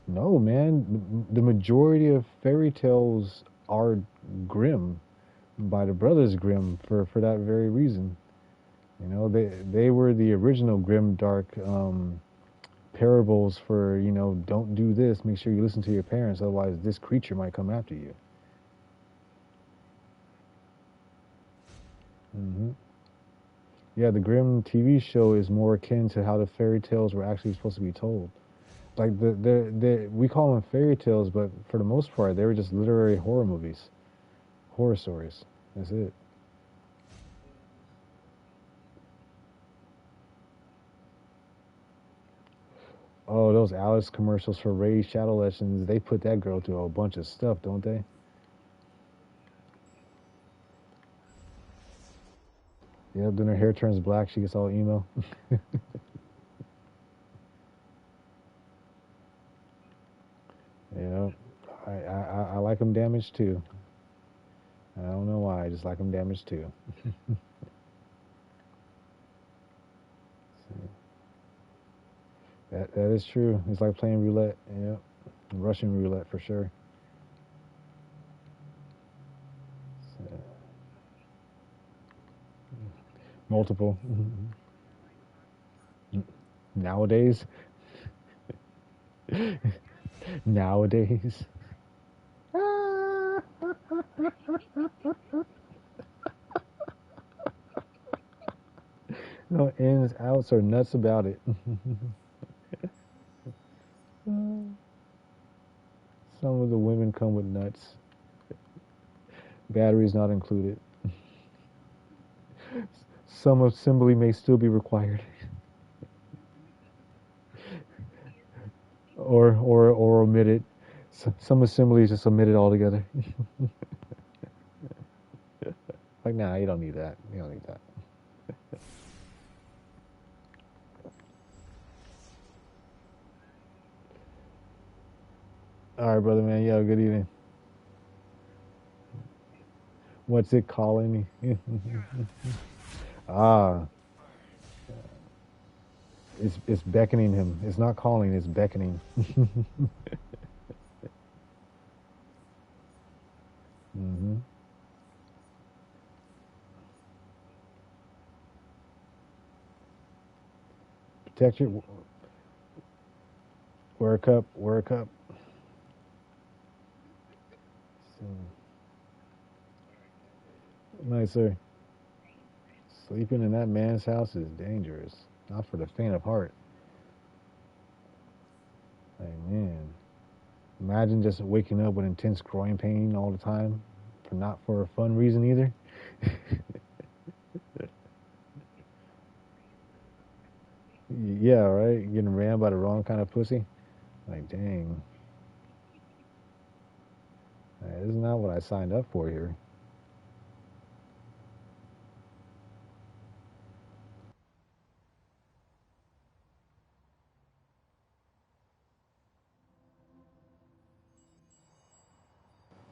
Speaker 1: No, man. The majority of fairy tales are grim by the Brothers Grimm for that very reason. You know, they were the original grim dark parables for, don't do this. Make sure you listen to your parents, otherwise this creature might come after you. Hmm. Yeah, the Grimm TV show is more akin to how the fairy tales were actually supposed to be told. Like we call them fairy tales, but for the most part, they were just literary horror movies, horror stories. That's it. Oh, those Alice commercials for Ray's Shadow Legends, they put that girl through a bunch of stuff, don't they? Yeah, then her hair turns black, she gets all emo. You know, I like them damaged too. I don't know why, I just like them damaged too. That is true. It's like playing roulette. Yeah, Russian roulette for sure. So, multiple. Nowadays, nowadays. No ins, outs, or nuts about it. Some of the women come with nuts. Batteries not included. Some assembly may still be required, or omitted. Some assembly is just omitted altogether. Like, nah, you don't need that. You don't need that. All right, brother, man. You have a good evening. What's it calling me? Ah, it's beckoning him. It's not calling. It's beckoning. Hmm. Protect your. Wear a cup. Wear a cup. So, nice, sir. Sleeping in that man's house is dangerous. Not for the faint of heart. Like, man. Imagine just waking up with intense groin pain all the time, for not for a fun reason either. Yeah, right. Getting rammed by the wrong kind of pussy. Like, dang, this is not what I signed up for here.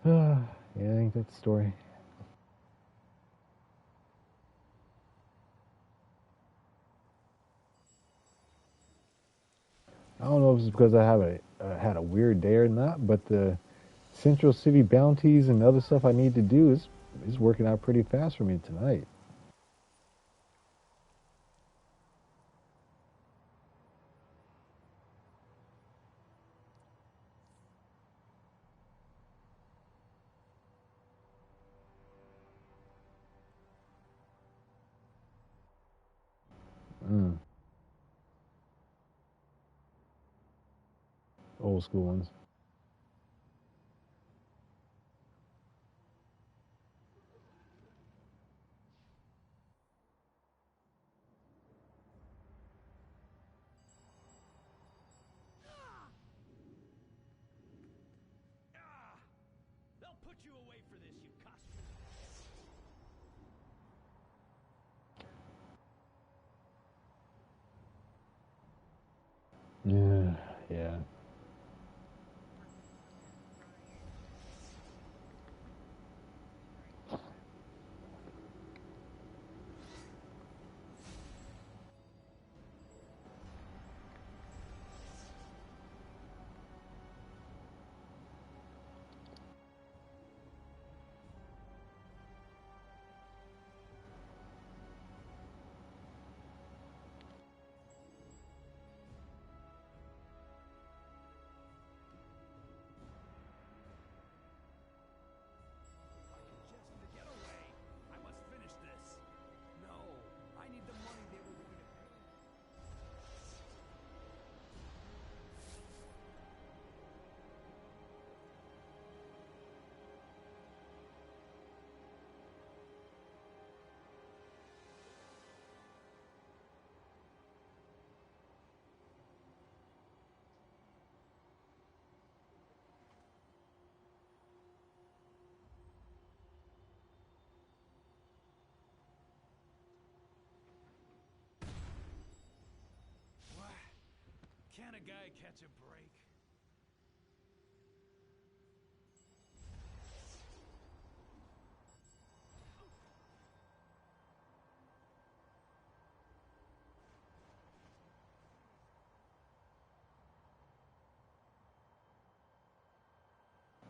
Speaker 1: Yeah, I think that's the story. I don't know if it's because I have had a weird day or not, but the Central City bounties and other stuff I need to do is working out pretty fast for me tonight. Mm, old school ones.
Speaker 3: They'll put you away for this, you costume.
Speaker 1: Yeah, yeah.
Speaker 3: guy catch a break?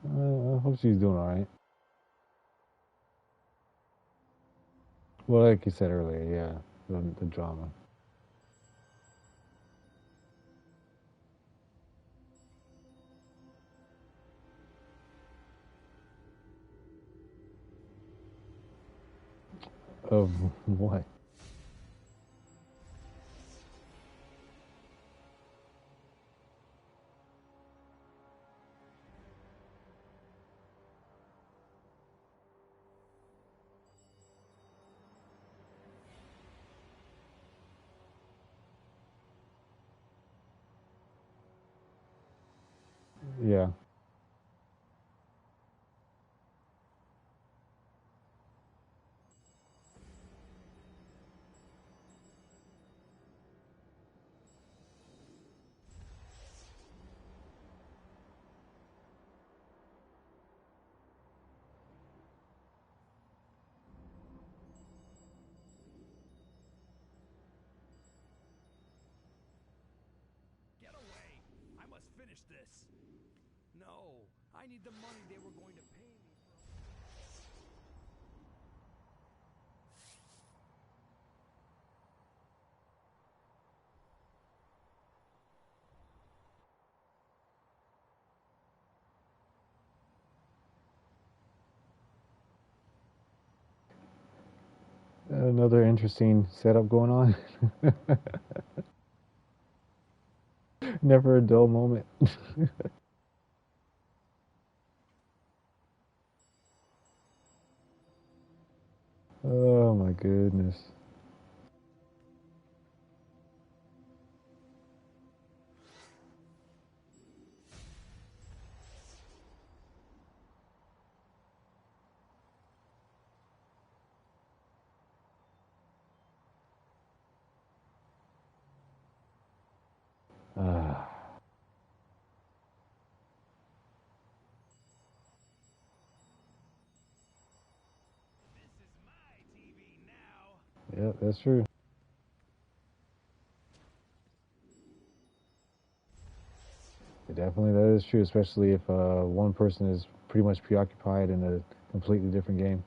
Speaker 1: I hope she's doing alright. Well, like you said earlier, yeah, the drama. Of what? Yeah.
Speaker 3: Get away! I must finish this. No, I need the money they were going to pay me for.
Speaker 1: Another interesting setup going on. Never a dull moment. Oh my goodness. Ah.
Speaker 3: This is my TV now.
Speaker 1: Yep, that's true. Definitely, that is true, especially if one person is pretty much preoccupied in a completely different game.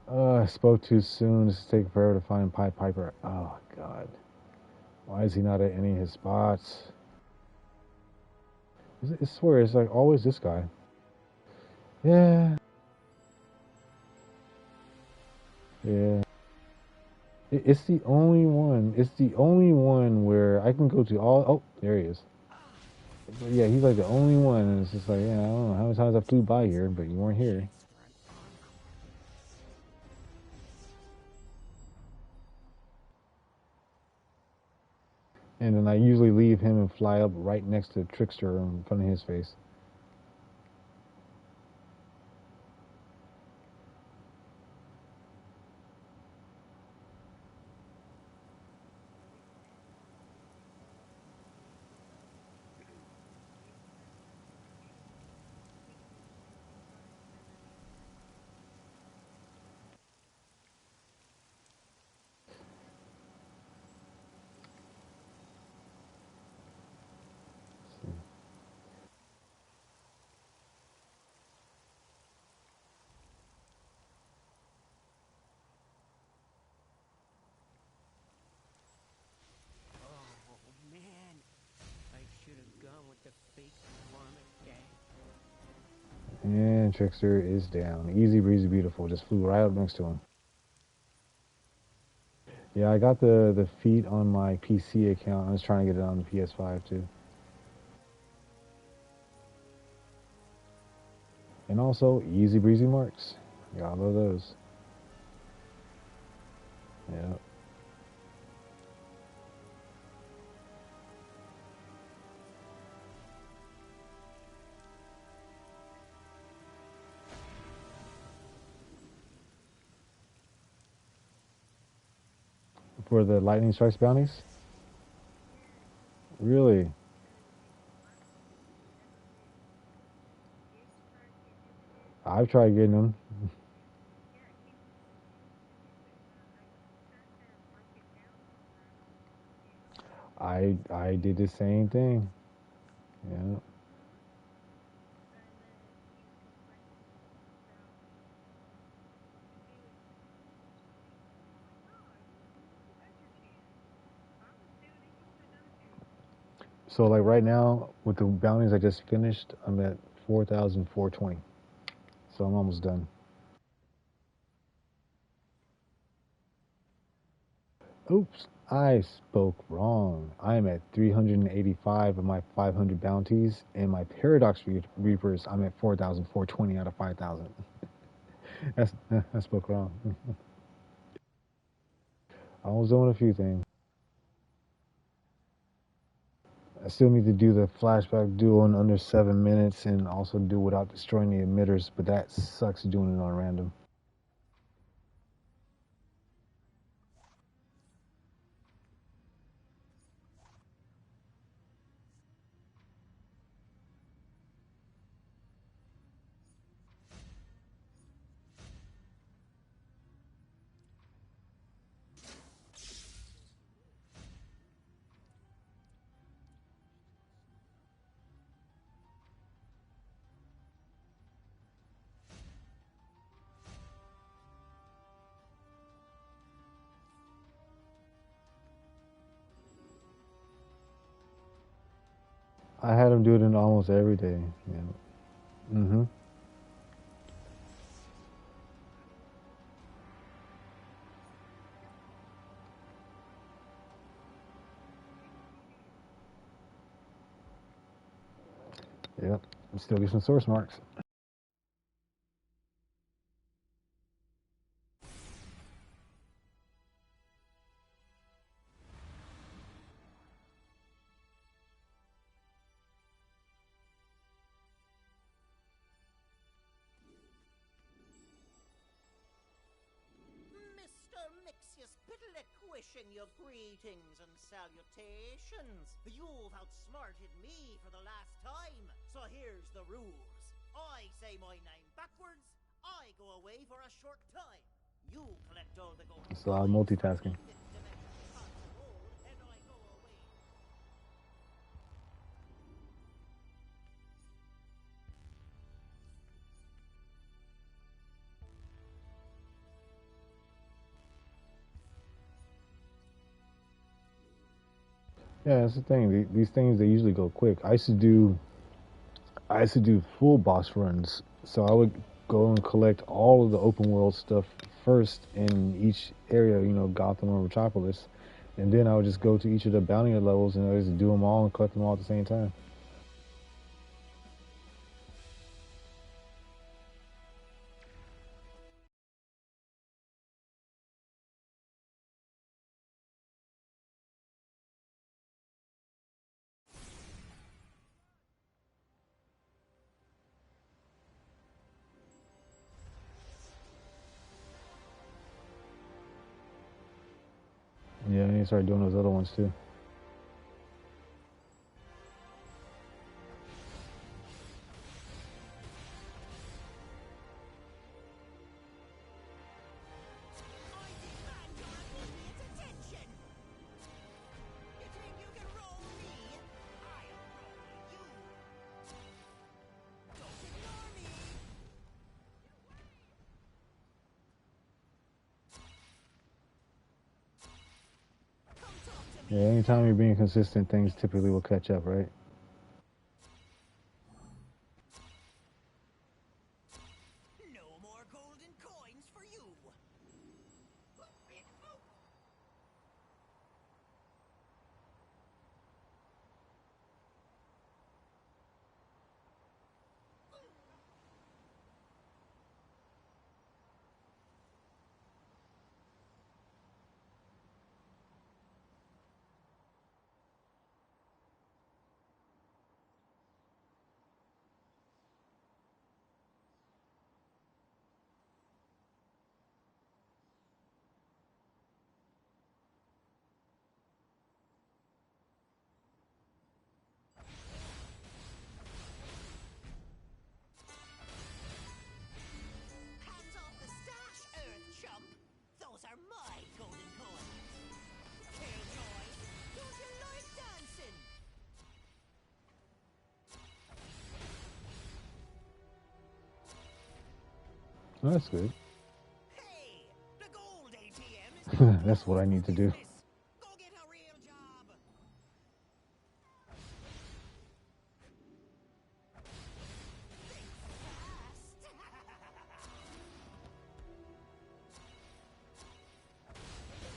Speaker 1: I spoke too soon. It's taking forever to find Pied Piper. Oh, God. Why is he not at any of his spots? I swear, it's like always this guy. Yeah. Yeah. It's the only one. It's the only one where I can go to all. Oh, there he is. But yeah, he's like the only one, and it's just like, yeah, I don't know how many times I flew by here, but you weren't here. And then I usually leave him and fly up right next to Trickster in front of his face.
Speaker 5: Oh man, I should have gone with the fake vomit gang.
Speaker 1: And Trickster is down. Easy breezy beautiful. Just flew right up next to him. Yeah, I got the feat on my PC account. I was trying to get it on the PS5 too. And also easy breezy marks. Gotta love those. Yeah. For the lightning strikes bounties? Really? I've tried getting them. I did the same thing. Yeah. So like right now with the bounties I just finished, I'm at 4,420. So I'm almost done. Oops, I spoke wrong. I am at 385 of my 500 bounties, and my Paradox Reapers, I'm at 4,420 out of 5,000. That's I spoke wrong. I was doing a few things. I still need to do the flashback duel in under 7 minutes, and also do without destroying the emitters, but that sucks doing it on random. I had him do it in almost every day. Yeah. Yep. Still get some source marks.
Speaker 2: Mr. Mixius wishing you greetings and salutations. You've outsmarted me for the last time, so here's the rules. I say my name backwards, I go away for a short time. You collect all the gold.
Speaker 1: It's a lot of multitasking.
Speaker 2: And I go away.
Speaker 1: Yeah, that's the thing. These things they usually go quick. I used to do full boss runs, so I would go and collect all of the open world stuff first in each area, Gotham or Metropolis, and then I would just go to each of the bounty levels and I just do them all and collect them all at the same time. Yeah, and you start doing those other ones too.
Speaker 2: I demand your immediate attention! You think you can roll me? I am rolling you! Don't ignore me! Come talk to me!
Speaker 1: Yeah, anytime you're being consistent, things typically will catch up, right?
Speaker 2: No more golden coins for you!
Speaker 1: Oh, that's good.
Speaker 2: Hey, the gold ATM is
Speaker 1: That's what I need to do.
Speaker 2: business. Go get a real job.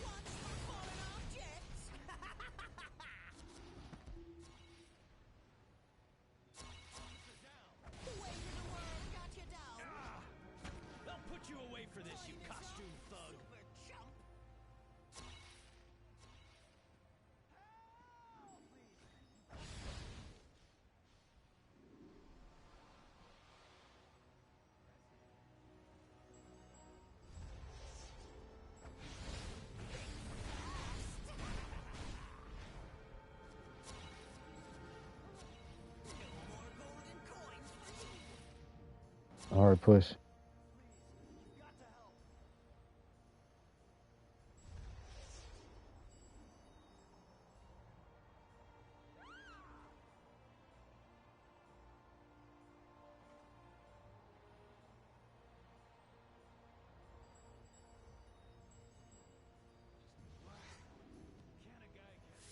Speaker 2: Watch for falling objects. The weight of the world got you down.
Speaker 3: I'll put you away for this, you costume thug.
Speaker 2: Super chump. No more golden coins for you.
Speaker 1: Hard push.
Speaker 3: Can a guy get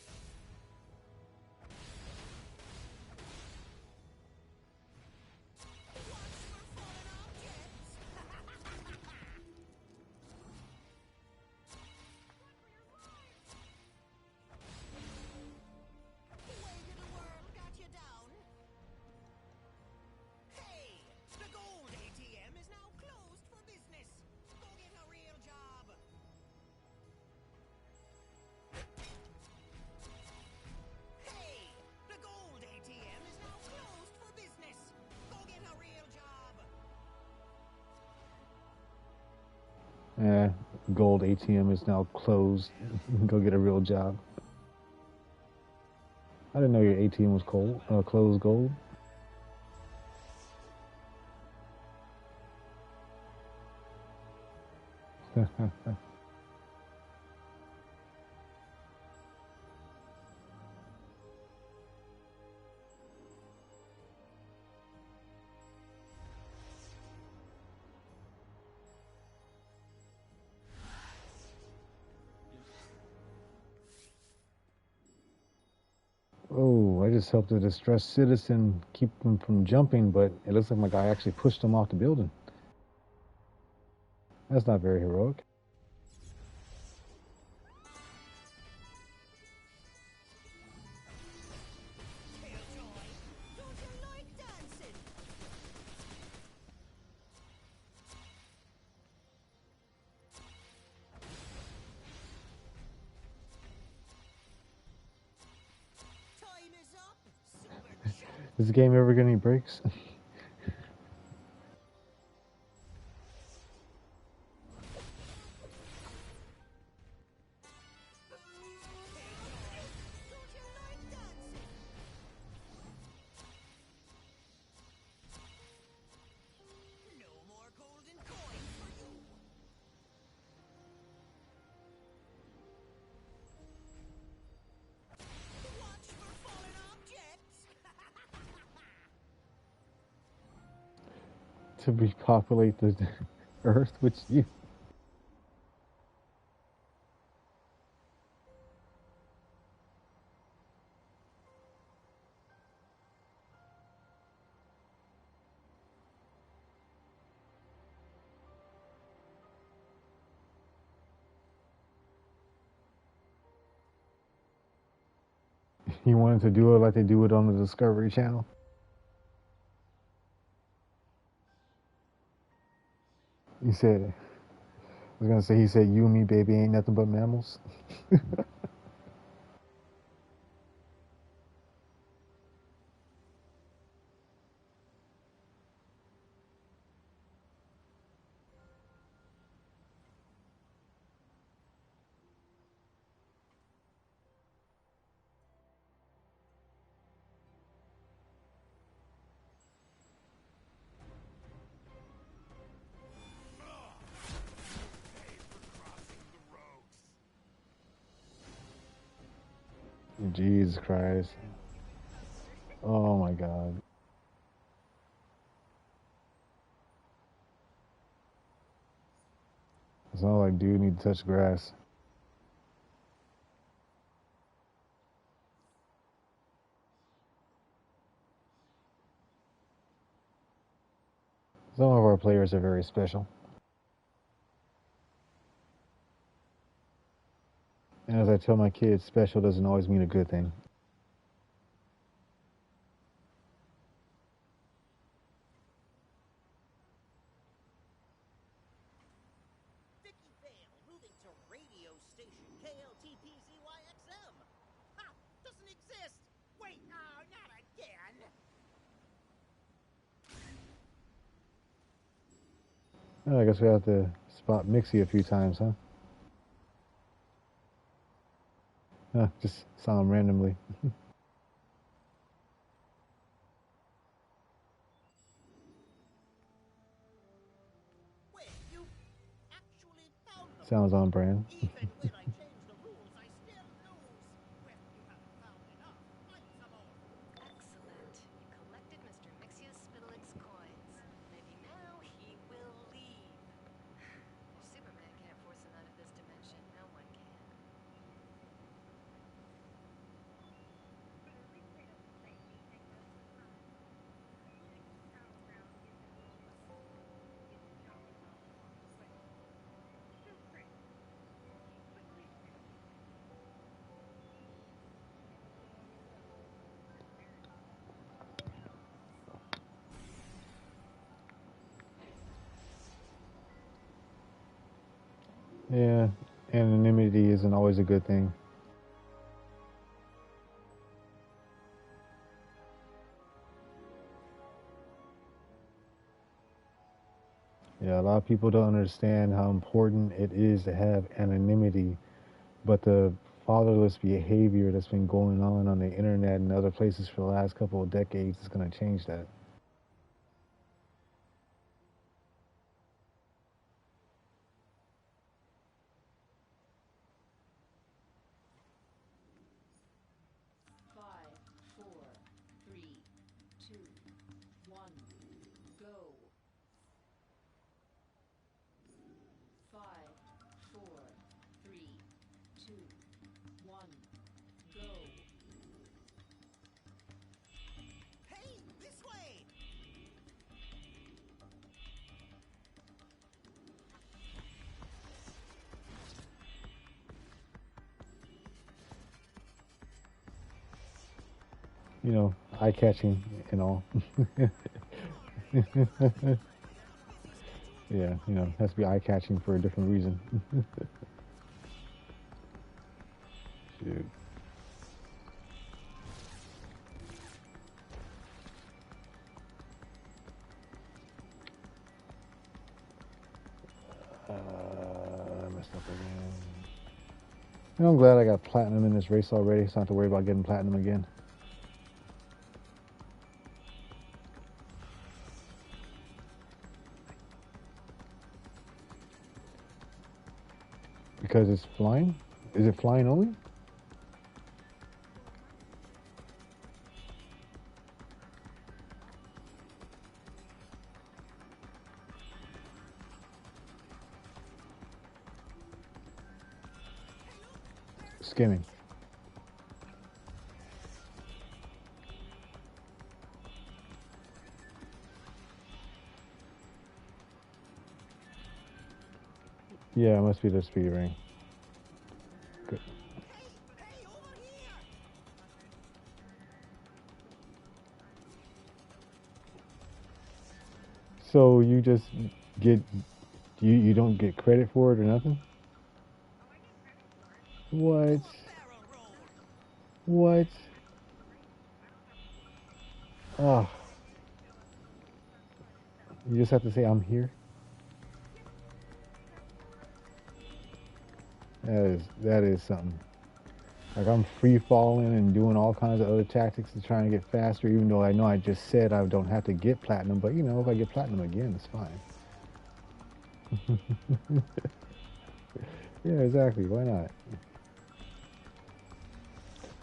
Speaker 2: Watch for falling objects. The weight of the world got you down. Hey, the gold ATM is now closed for business. Go get a real job. Hey, the gold ATM is now closed for business. Go get a real job.
Speaker 1: Gold ATM is now closed. Go get a real job. I didn't know your ATM was closed gold. Oh, I just helped a distressed citizen keep him from jumping, but it looks like my guy actually pushed him off the building. That's not very heroic.
Speaker 2: Killjoy, don't you like dancing? Time is up, super chump.
Speaker 1: Does the game ever get any breaks?
Speaker 2: Don't you like dancing? No more golden coins for you. Watch for fallen objects.
Speaker 1: To repopulate the Earth with you. You wanted to do it like they do it on the Discovery Channel? He said, I was gonna say, he said, you and me, baby, ain't nothing but mammals. Jesus Christ. Oh my God. That's all I do, need to touch grass. Some of our players are very special. And as I tell my kids, special doesn't always mean a good thing.
Speaker 2: Vicky Vale moving to radio station KLTPZYXM. Ha! Doesn't exist! Wait, no, not again!
Speaker 1: Oh, I guess we have to spot Mixie a few times, huh? Just saw him randomly.
Speaker 2: Wait, you actually found them.
Speaker 1: Sounds on brand.
Speaker 2: Even when I change the rules, I still lose. Well, you haven't found enough. Find some more.
Speaker 6: Excellent. You collected Mr. TheCjSmooth84 coins. Maybe now he will leave. If Superman can't force him out of this dimension, no one can.
Speaker 1: Yeah, anonymity isn't always a good thing. Yeah, a lot of people don't understand how important it is to have anonymity, but the fatherless behavior that's been going on the internet and other places for the last couple of decades is going to change that.
Speaker 2: Hey, this way!
Speaker 1: You know, eye-catching and all. Yeah, you know, it has to be eye-catching for a different reason. Shoot. I messed up again. You know, I'm glad I got platinum in this race already, so I don't have to worry about getting platinum again. Because it's flying? Is it flying only? Skimming. Yeah, it must be the speed ring. Good.
Speaker 2: Hey, over here!
Speaker 1: So you just get, you don't get credit for it or nothing? What?
Speaker 2: Barrel roll!
Speaker 1: What? Oh. You just have to say, I'm here? That is something. Like, I'm free falling and doing all kinds of other tactics to try and get faster, even though I know I just said I don't have to get platinum, but you know, if I get platinum again, it's fine. Yeah, exactly. Why not?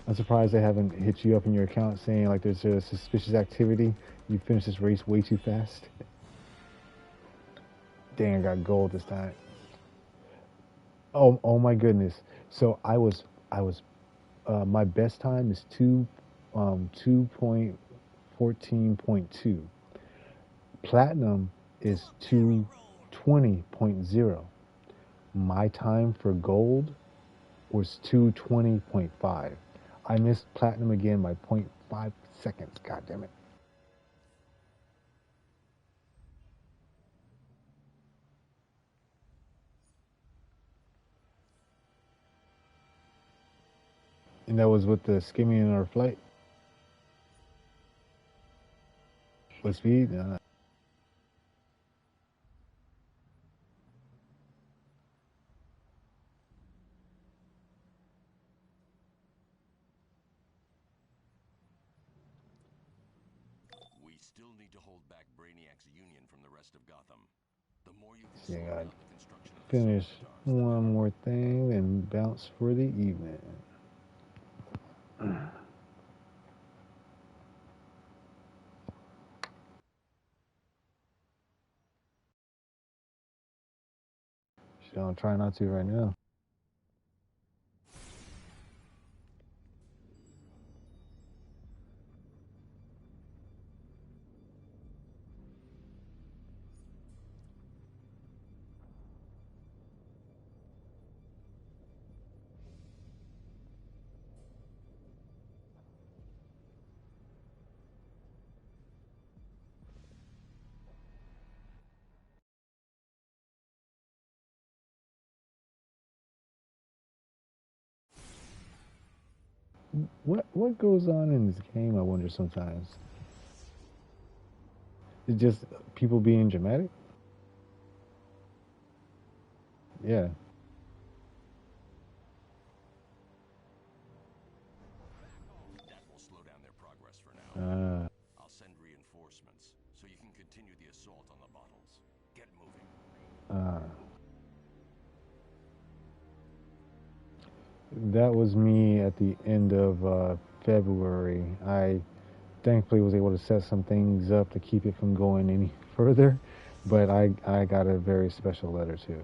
Speaker 1: I'm surprised they haven't hit you up in your account saying like there's a suspicious activity. You finished this race way too fast. Dang, I got gold this time. Oh my goodness. So I was my best time is 2.14.2. Platinum is 220.0. My time for gold was 220.5. I missed platinum again by point 0.5 seconds. God damn it. And that was with the skimming in our flight. What speed?
Speaker 7: We still need to hold back Brainiac's union from the rest of Gotham. The more you can
Speaker 1: See,
Speaker 7: slow
Speaker 1: I
Speaker 7: down the construction of the
Speaker 1: finish
Speaker 7: superstars,
Speaker 1: one more thing and bounce for the evening. Shit, I'll try not to right now. What goes on in this game, I wonder sometimes. It's just people being dramatic? Yeah.
Speaker 7: that will slow down their progress for now.
Speaker 1: Uh,
Speaker 7: I'll send reinforcements so you can continue the assault on the bottles. Get moving.
Speaker 1: that was me at the end of February. I thankfully was able to set some things up to keep it from going any further, but I got a very special letter too.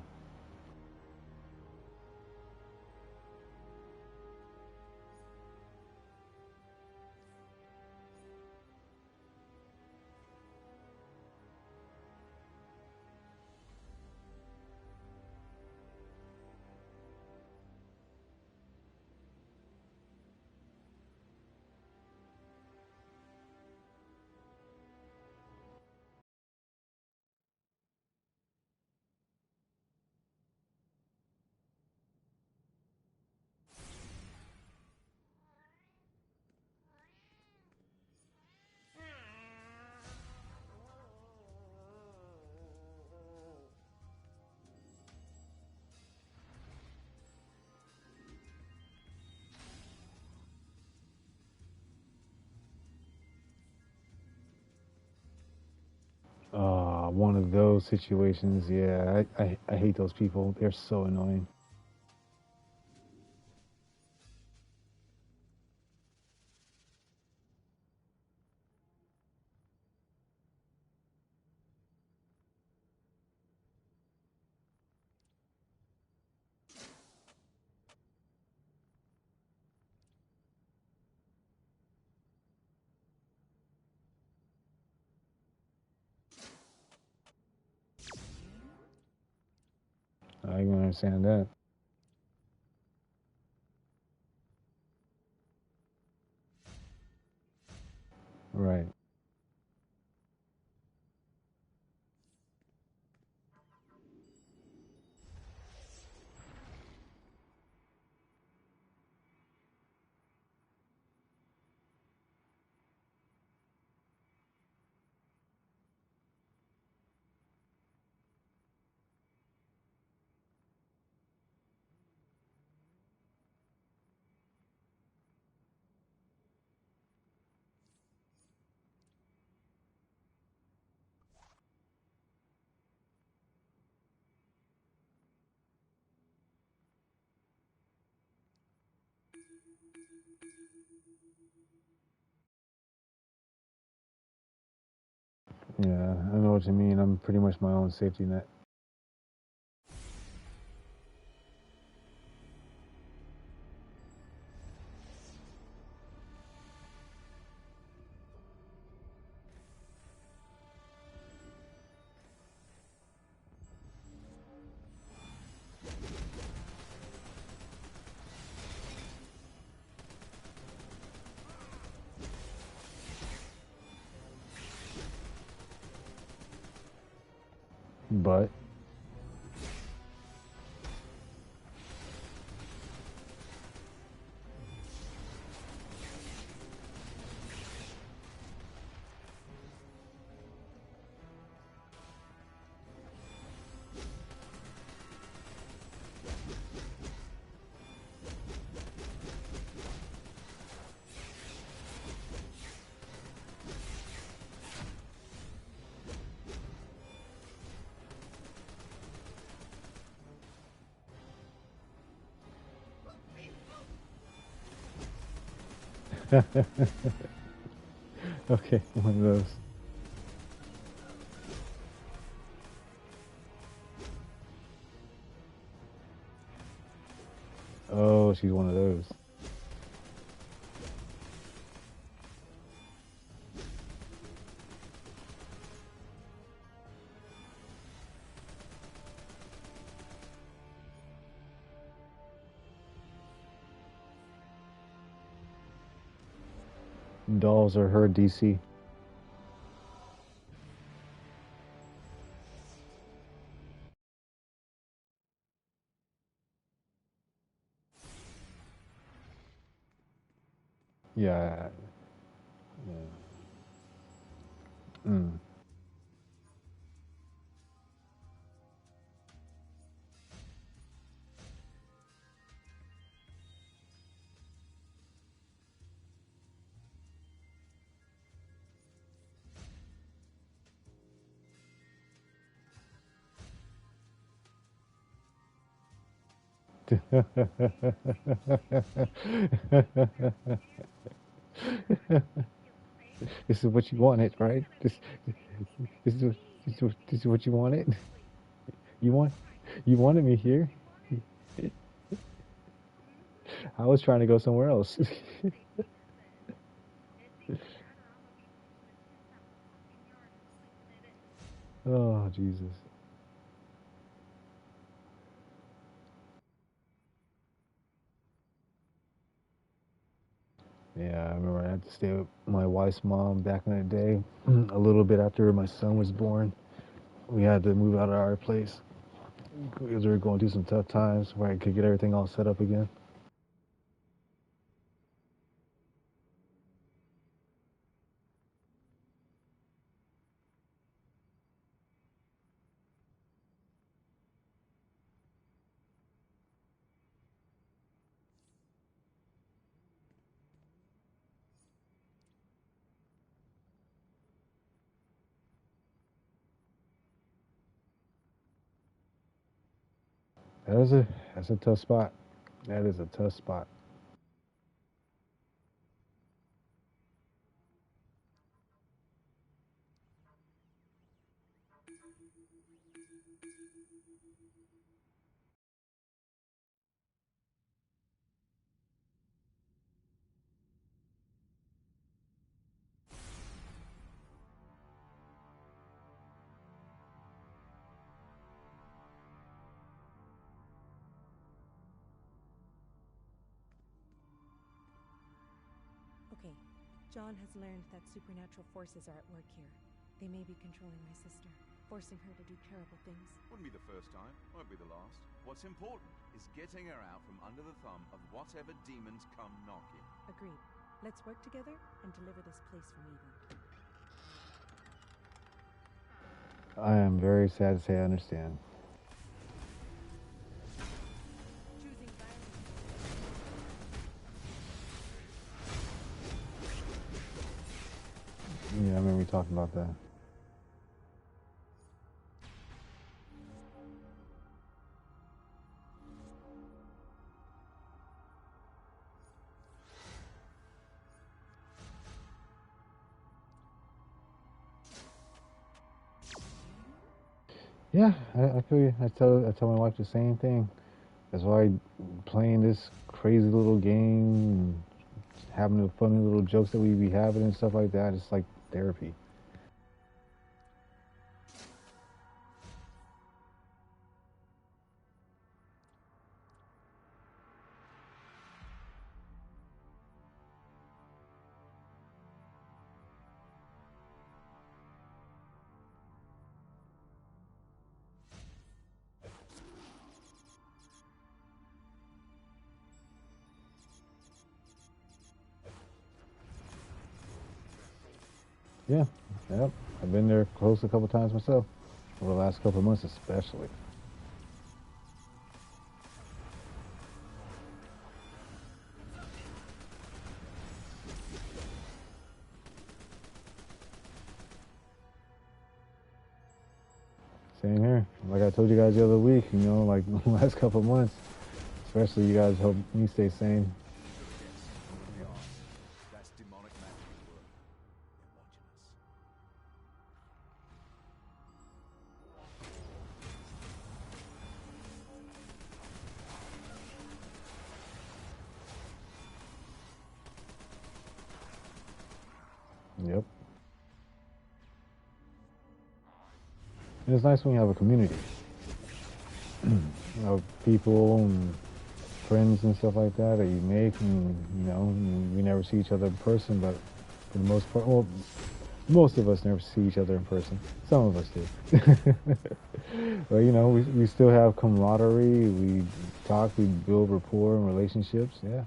Speaker 1: One of those situations, yeah, I hate those people. They're so annoying. I can understand that. Right. Yeah, I know what you mean. I'm pretty much my own safety net. But okay, one of those. Oh, she's one of those. Dolls are her DC. Yeah. Yeah. Mm. This is what you wanted, right? This is what you wanted. You want, you wanted me here. I was trying to go somewhere else. Oh, Jesus. Yeah, I remember I had to stay with my wife's mom back in the day. A little bit after my son was born, we had to move out of our place because we were going through some tough times where I could get everything all set up again. That is that's a tough spot. That is a tough spot.
Speaker 8: Okay, John has learned that supernatural forces are at work here. They may be controlling my sister, forcing her to do terrible things.
Speaker 9: Wouldn't be the first time, won't be the last. What's important is getting her out from under the thumb of whatever demons come knocking.
Speaker 8: Agreed. Let's work together and deliver this place from evil.
Speaker 1: I am very sad to say I understand.
Speaker 8: Choosing violence.
Speaker 1: Yeah, I remember we talking about that. Yeah, I feel you. I tell my wife the same thing. That's why playing this crazy little game, and having the funny little jokes that we be having and stuff like that, it's like therapy. Yeah, yep. I've been there close a couple times myself over the last couple of months, especially. Same here. Like I told you guys the other week, you know, like the last couple of months, especially you guys help me stay sane.
Speaker 9: That's demonic magic at work. They're watching us.
Speaker 1: Yep. And it's nice when you have a community. You know, people and friends and stuff like that you make, and you know, we never see each other in person, but for the most part, well, most of us never see each other in person. Some of us do. But you know, we still have camaraderie. We talk, we build rapport and relationships. Yeah.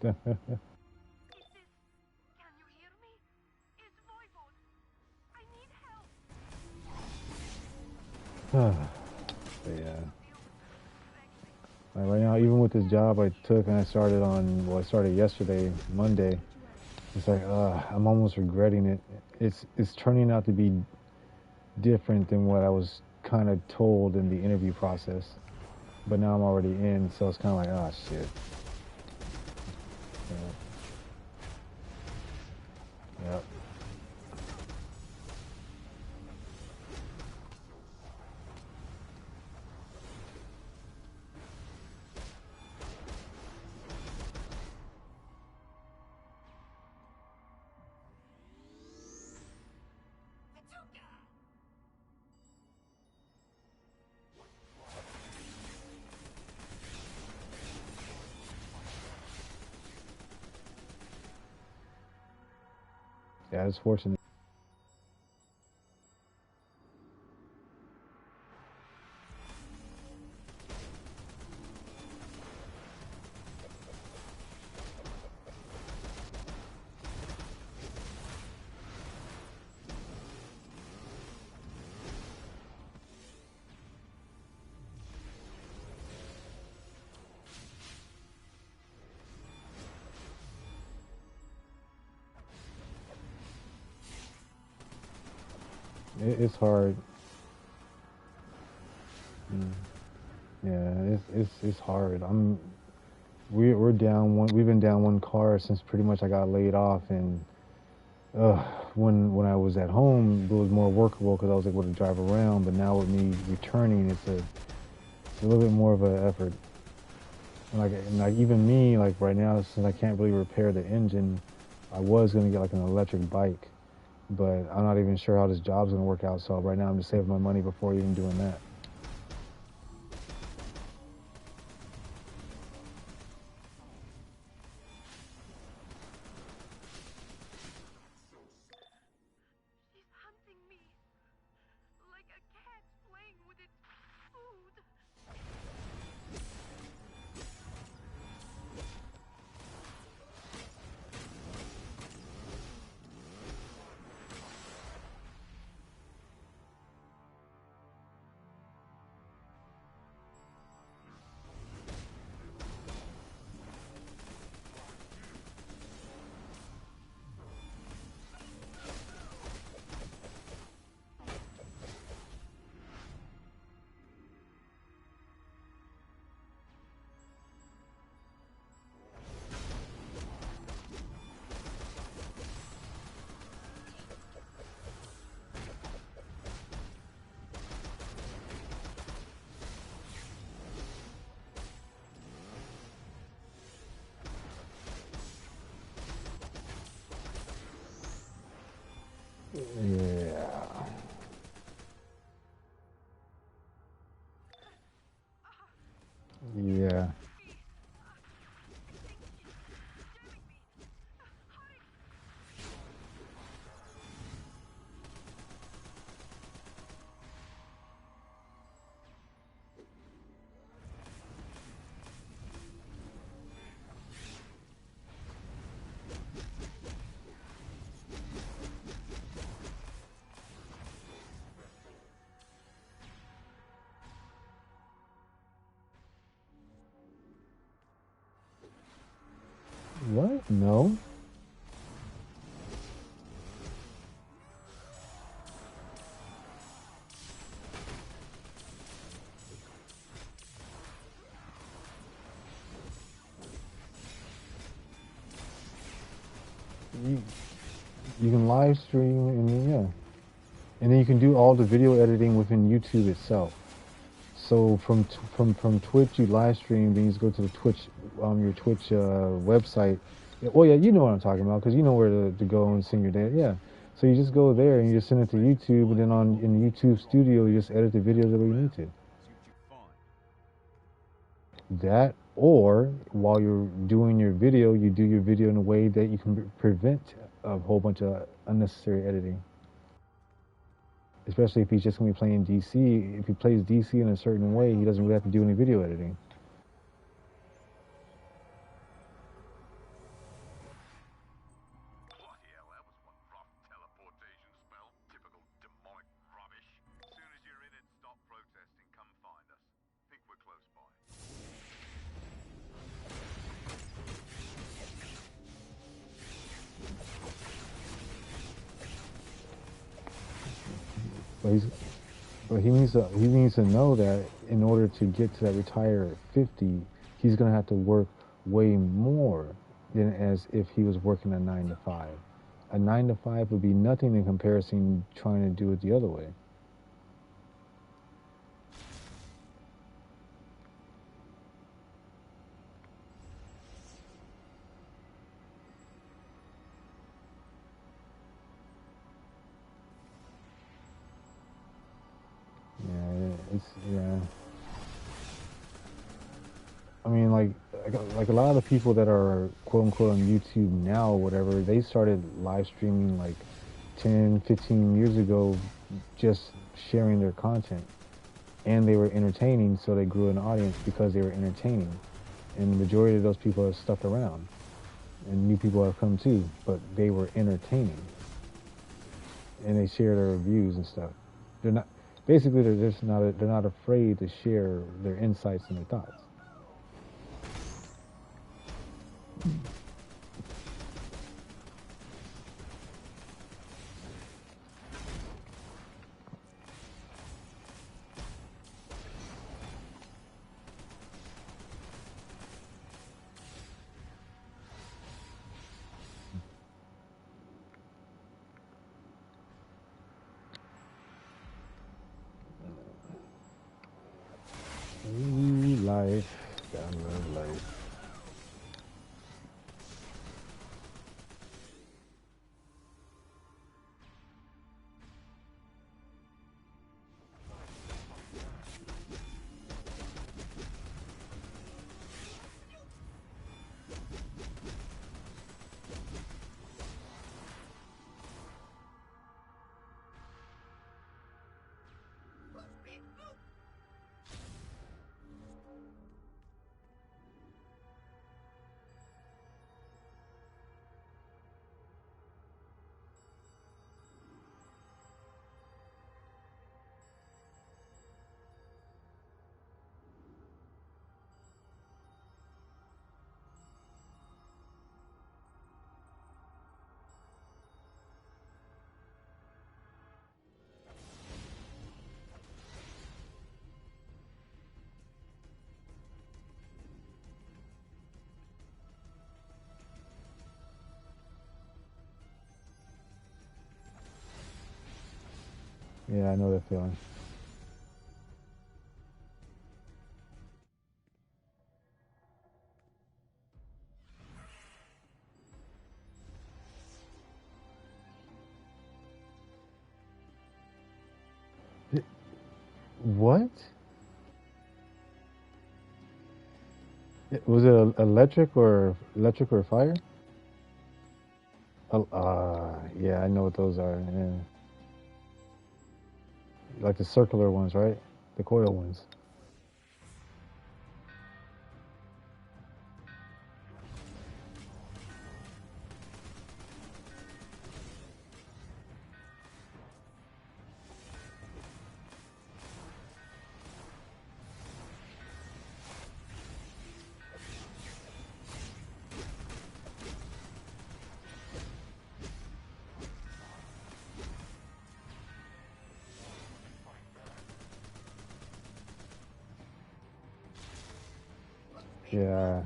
Speaker 6: Can you hear me? It's Voivod. I need help.
Speaker 1: But yeah. Like right now, even with this job I took and I started on, well, I started yesterday, Monday. It's like, I'm almost regretting it. It's turning out to be different than what I was kind of told in the interview process. But now I'm already in, so it's kind of like, oh shit. Yep. Yeah, it's fortunate. It's hard. Yeah, it's hard. We're down one. We've been down one car since pretty much I got laid off, and when I was at home, it was more workable because I was able to drive around. But now with me returning, it's a little bit more of an effort. And like even me, like right now, since I can't really repair the engine, I was gonna get like an electric bike, but I'm not even sure how this job's gonna work out. So right now, I'm just saving my money before even doing that.
Speaker 6: She's hunting me. Like a cat playing with its food.
Speaker 1: Yeah. Yeah. No. You can live stream and yeah, and then you can do all the video editing within YouTube itself. So from Twitch you live stream, then you just go to the Twitch your Twitch website. Oh yeah, you know what I'm talking about because you know where to go and send your data. Yeah, so you just go there and you just send it to YouTube, and then in the YouTube Studio you just edit the videos the way you need to. That, or while you're doing your video, you do your video in a way that you can prevent a whole bunch of unnecessary editing. Especially if he's just going to be playing DC. If he plays DC in a certain way, he doesn't really have to do any video editing. But he needs to know that in order to get to that retire at 50, he's going to have to work way more than as if he was working a 9 to 5. A 9 to 5 would be nothing in comparison trying to do it the other way. Yeah. I mean, like a lot of the people that are quote unquote on YouTube now or whatever, they started live streaming like 10, 15 years ago, just sharing their content, and they were entertaining, so they grew an audience because they were entertaining, and the majority of those people have stuck around, and new people have come too, but they were entertaining, and they share their reviews and stuff. They're not. Basically, they're not afraid to share their insights and their thoughts. Life, gotta love life. Yeah, I know that feeling. What? Was it electric or fire? Yeah, I know what those are. Yeah. Like the circular ones, right? The coil ones. Yeah.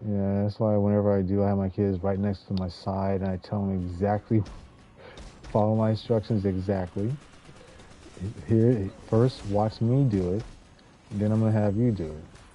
Speaker 1: Yeah, that's why whenever I do, I have my kids right next to my side, and I tell them exactly, follow my instructions exactly. Here, first watch me do it, then I'm gonna have you do it.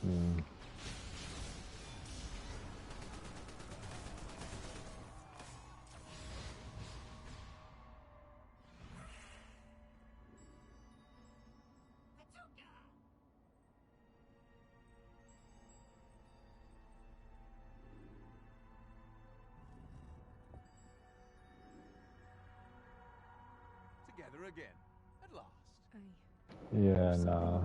Speaker 1: Mm.
Speaker 9: Together again, at last.
Speaker 1: Yeah, nah.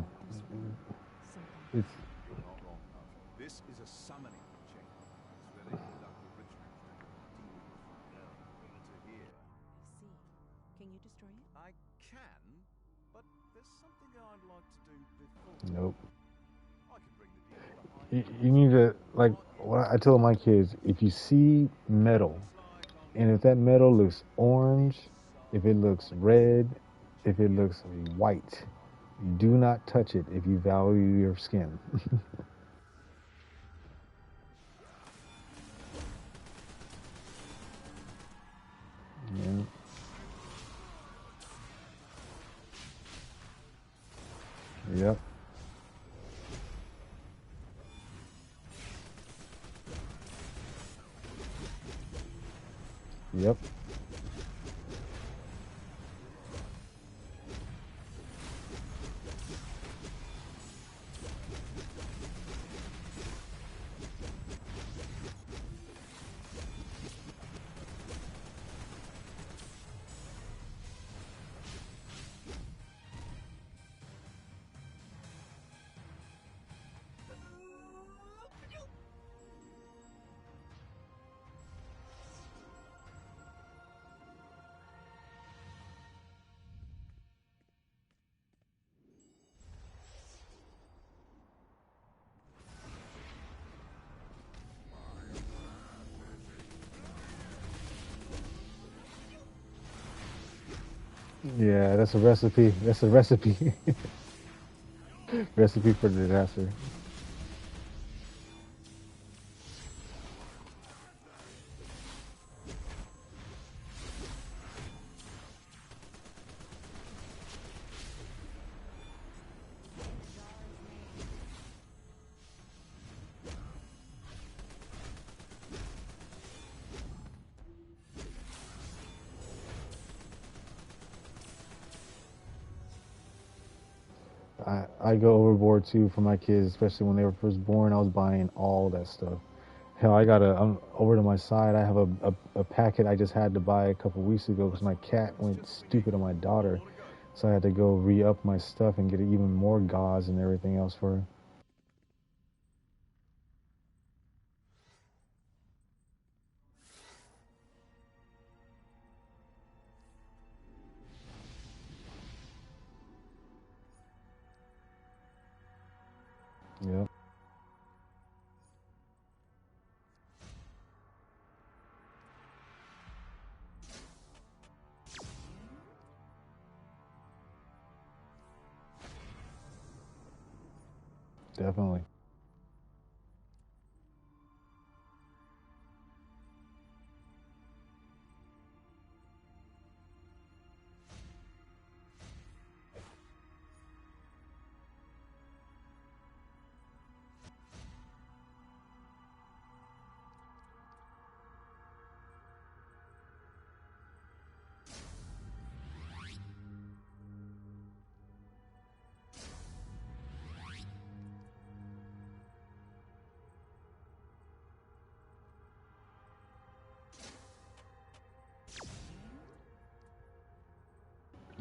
Speaker 1: It's
Speaker 9: You're not wrong, Arthur. This is a summoning chamber. It's where they conduct the rituals to demon the Fidel to here.
Speaker 8: I see. Can you destroy it?
Speaker 9: I can, but there's something I'd like to do before.
Speaker 1: nope.
Speaker 9: I can bring the demon behind
Speaker 1: You need to, like, what I tell my kids, if you see metal, and if that metal looks orange, if it looks red, if it looks white, do not touch it if you value your skin. Yeah. Yep. Yep. Yeah, that's a recipe. That's a recipe. Recipe for disaster. I go overboard too for my kids, especially when they were first born. I was buying all that stuff. Hell, I'm over to my side. I have a packet I just had to buy a couple weeks ago because my cat went stupid on my daughter. So I had to go re-up my stuff and get even more gauze and everything else for her. Yep. Definitely.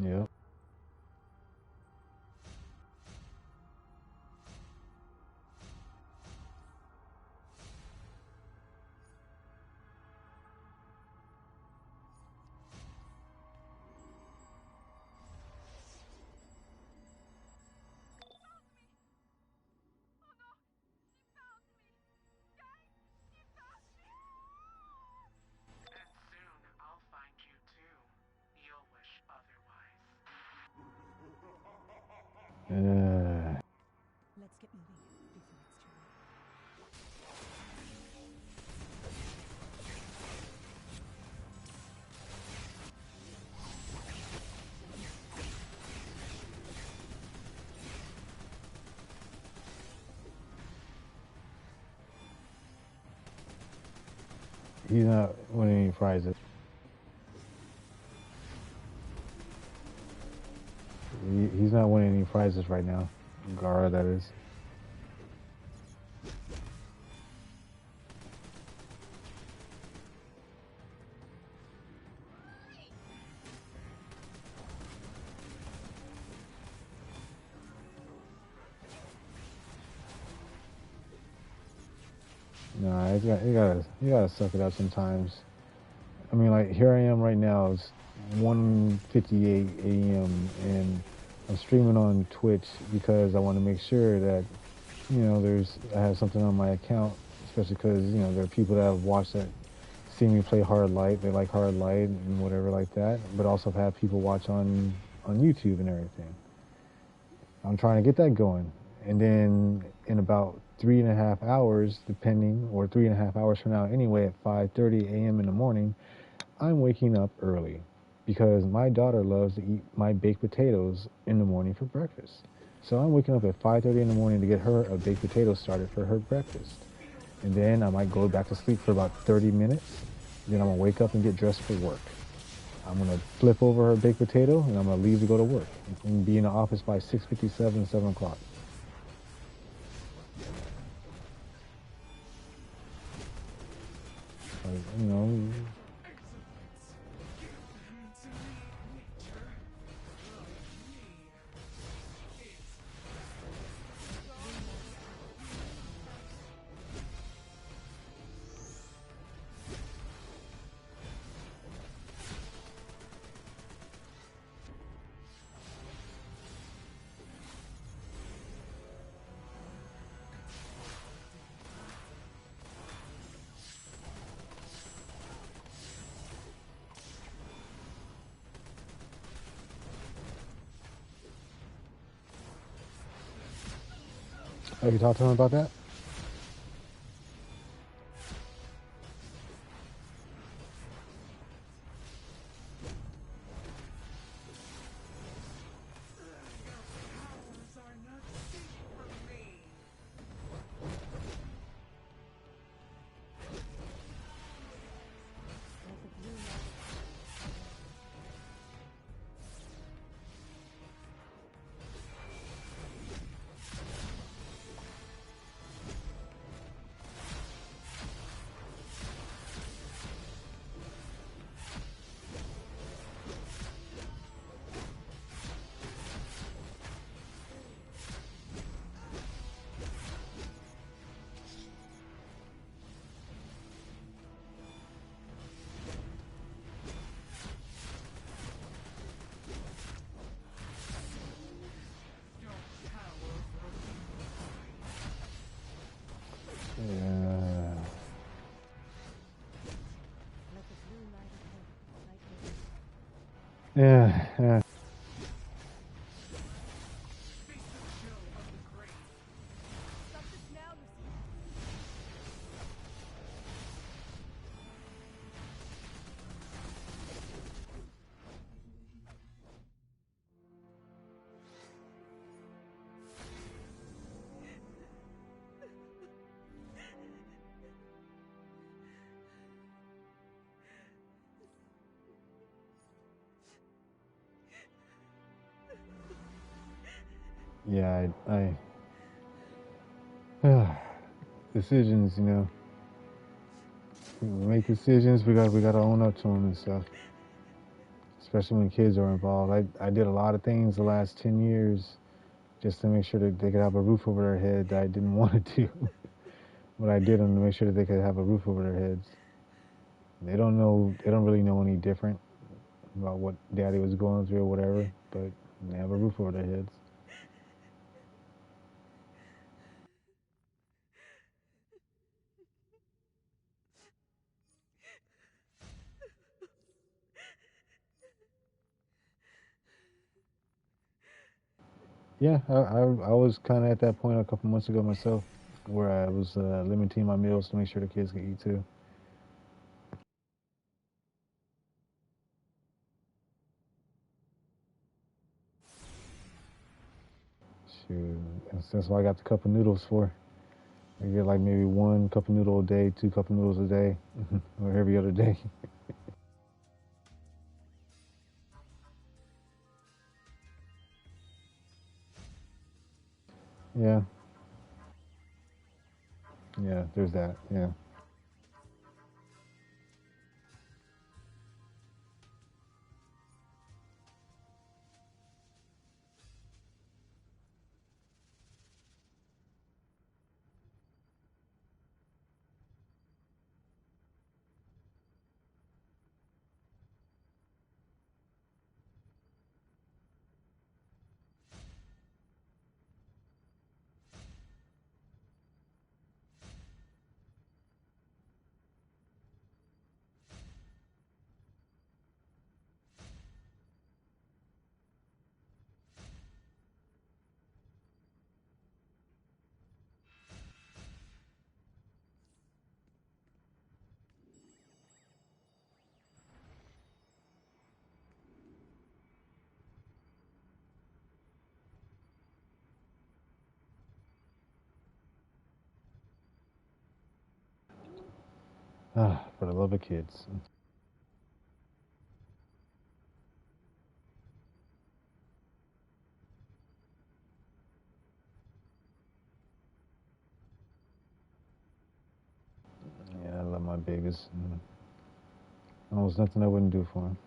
Speaker 1: Yep.
Speaker 8: Let's get moving before it's too late.
Speaker 1: He's not winning any prizes. He's not winning any prizes right now. Gara, that is. Nah, you gotta suck it up sometimes. I mean, like, here I am right now. It's 1:58 a.m. and I'm streaming on Twitch because I want to make sure that, you know, I have something on my account, especially because, you know, there are people that have watched that, see me play Hard Light. They like Hard Light and whatever like that. But also I've had people watch on YouTube and everything. I'm trying to get that going. And then in about 3.5 hours, depending, or 3.5 hours from now anyway, at 5:30 a.m. in the morning, I'm waking up early because my daughter loves to eat my baked potatoes in the morning for breakfast. So I'm waking up at 5:30 in the morning to get her a baked potato started for her breakfast. And then I might go back to sleep for about 30 minutes. Then I'm going to wake up and get dressed for work. I'm going to flip over her baked potato and I'm going to leave to go to work and be in the office by 6:57, 7 o'clock. You know, have you talked to him about that? Yeah. Yeah, decisions, you know. We make decisions, we gotta own up to them and stuff. especially when kids are involved. I did a lot of things the last 10 years just to make sure that they could have a roof over their head that I didn't want to do. But I did them to make sure that they could have a roof over their heads. They don't really know any different about what daddy was going through or whatever, but they have a roof over their heads. Yeah, I was kind of at that point a couple months ago myself, where I was limiting my meals to make sure the kids could eat too. Shoot, that's why I got the cup of noodles for. I get like maybe 1 cup of noodle a day, 2 cup of noodles a day, or every other day. Yeah, yeah, there's that. Yeah. Ah, for the love of kids. Yeah, I love my babies. Almost nothing I wouldn't do for them.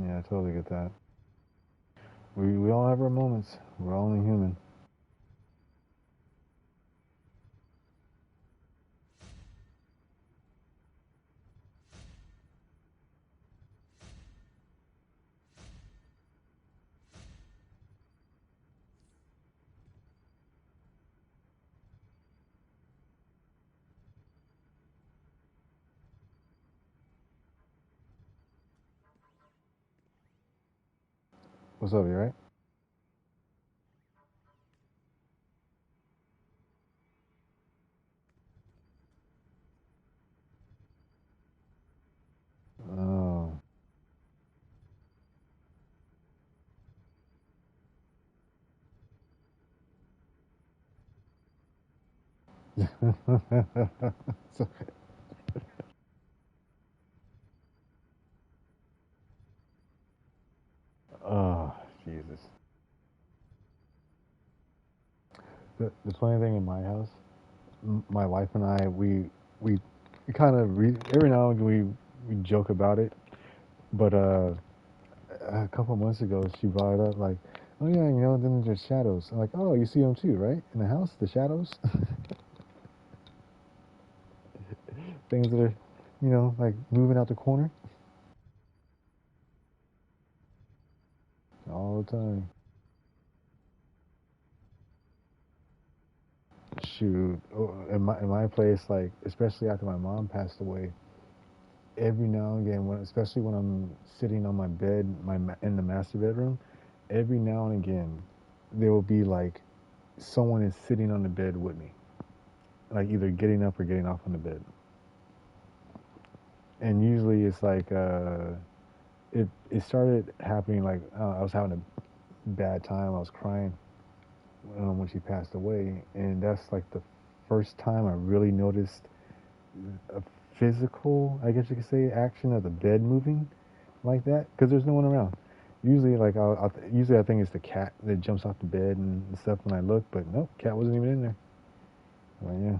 Speaker 1: Yeah, I totally get that. We all have our moments. We're all only human. What's up, you right? Oh. So- oh, Jesus. The funny thing in my house, my wife and I, we kind of every now and then we joke about it, but a couple months ago she brought it up like, oh yeah, then there's shadows. I'm like, oh, you see them too, right? In the house, the shadows, things that are You know, like moving out the corner all the time. Shoot, in my place, like especially after my mom passed away, every now and again, especially when I'm sitting on my bed, in the master bedroom, every now and again, there will be like someone is sitting on the bed with me, like either getting up or getting off on the bed. And usually it's like it started happening like I was having a bad time. I was crying when she passed away, and that's like the first time I really noticed a physical, I guess you could say, action of the bed moving like that, because there's no one around. Usually, like usually I think it's the cat that jumps off the bed and stuff when I look, but nope, cat wasn't even in there. Well, yeah.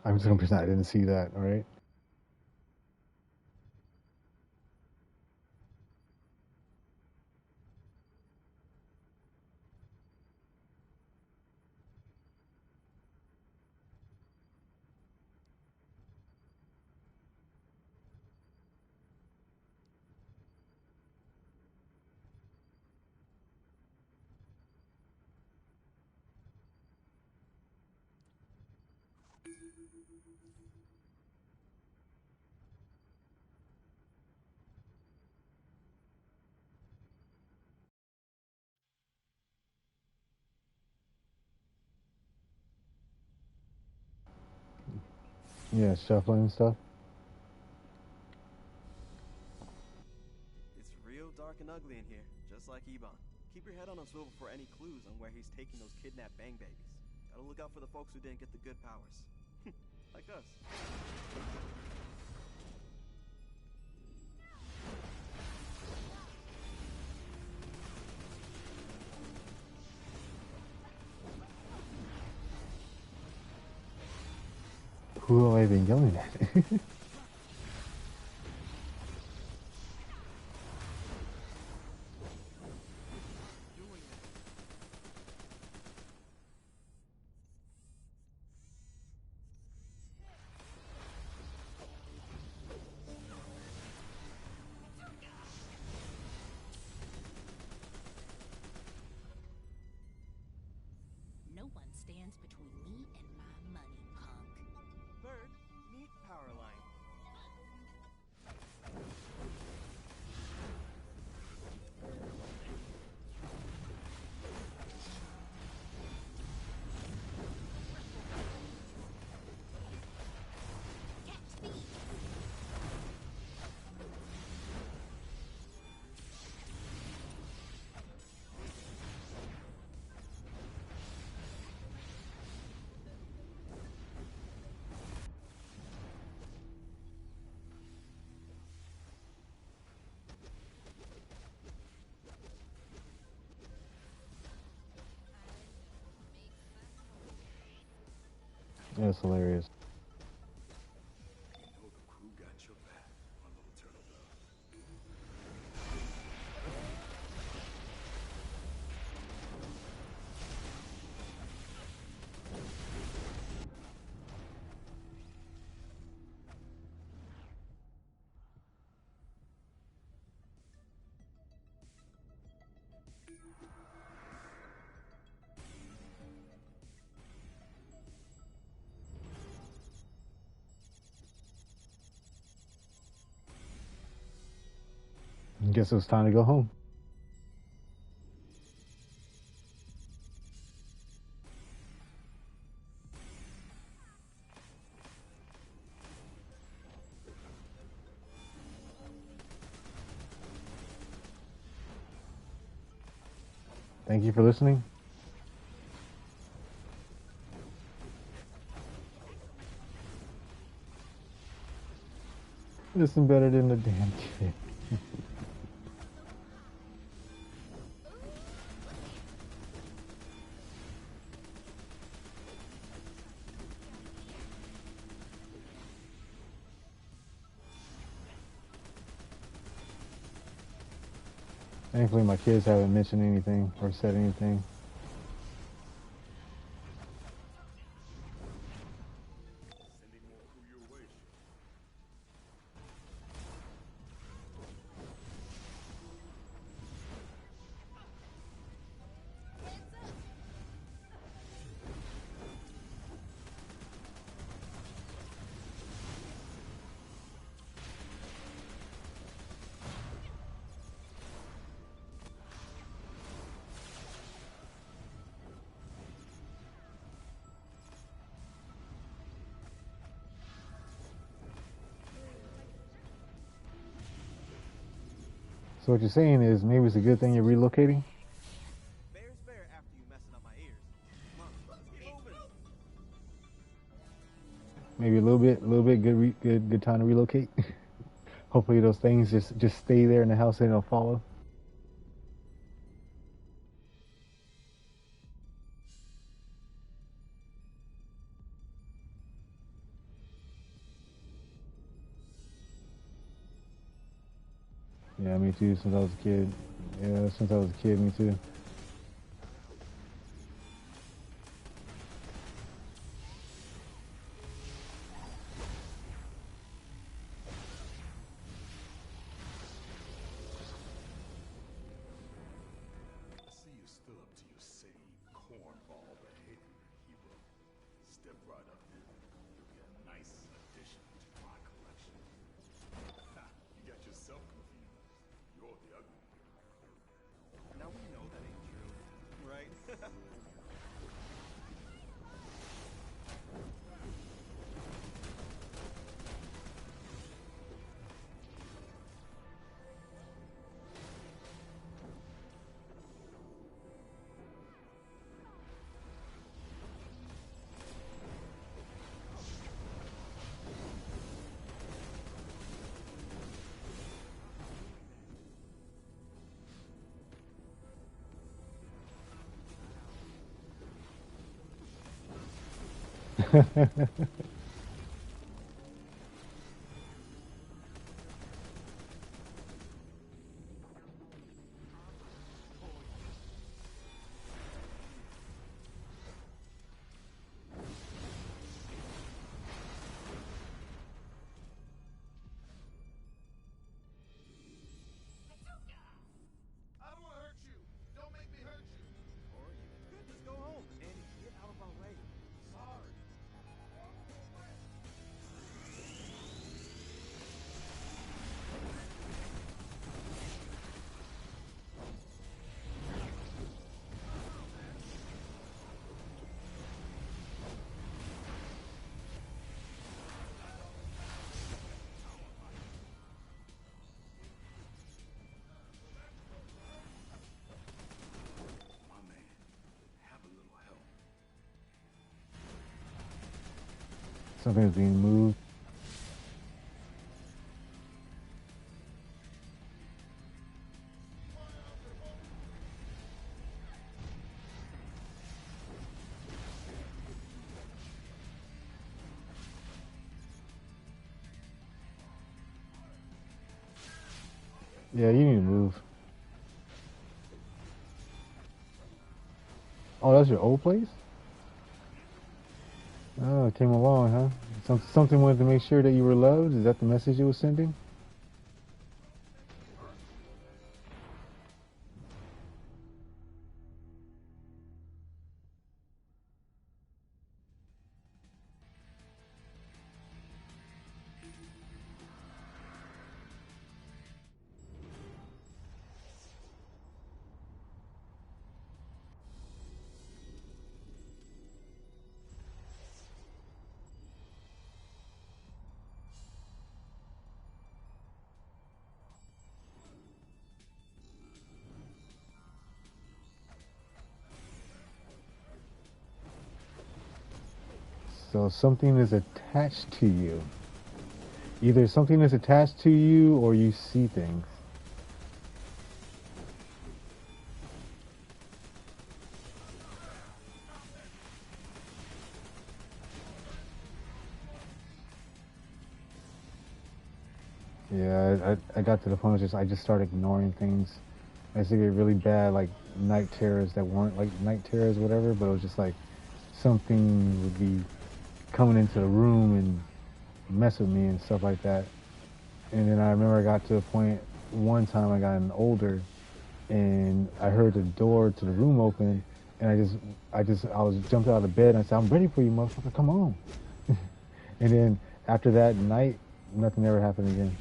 Speaker 1: I'm just gonna pretend I didn't see that. All right. Yeah, shuffling and stuff.
Speaker 4: It's real dark and ugly in here, just like Ebon. Keep your head on a swivel for any clues on where he's taking those kidnapped bang babies. Gotta look out for the folks who didn't get the good powers. Like us.
Speaker 1: Who have I been yelling at?
Speaker 10: No one stands between me and my money, punk.
Speaker 4: Bird, meet Powerline.
Speaker 1: That's hilarious.
Speaker 9: You know the crew got your back, my little turtle dove.
Speaker 1: Guess it was time to go home. Thank you for listening. Listen better than the damn kid. Thankfully, my kids haven't mentioned anything or said anything.
Speaker 9: Sending more crew your way.
Speaker 1: So what you're saying is maybe it's a good thing you're relocating?
Speaker 4: Bear's fair after you messing up my ears. Come on, let's keep moving.
Speaker 1: Maybe a little bit. Good time to relocate. Hopefully those things just stay there in the house and they'll follow. Yeah, me too. Since I was a kid. Yeah, since I was a kid, me too.
Speaker 9: I see you stood up to your city cornball behavior, hero. Step right up now. You'll be a nice addition to my collection. Ha! You got yourself confused. You're the ugly hero.
Speaker 4: Now we know that ain't true, right?
Speaker 9: I don't want to hurt you. Don't make me hurt you.
Speaker 4: Or you could just go home and get out of our way.
Speaker 9: Sorry. My man, have a little help.
Speaker 1: Something's being moved. Yeah, you need to move. Oh, that's your old place? Oh, it came along, huh? Something wanted to make sure that you were loved? Is that the message it was sending? So something is attached to you. Either something is attached to you or you see things. Yeah, I got to the point where I just started ignoring things. I used to get really bad like night terrors that weren't like night terrors, whatever, but it was just like something would be coming into the room and mess with me and stuff like that. And then I remember I got to a point one time I got older and I heard the door to the room open and I was jumped out of bed and I said, I'm ready for you, motherfucker, come on. And then after that night, nothing ever happened again.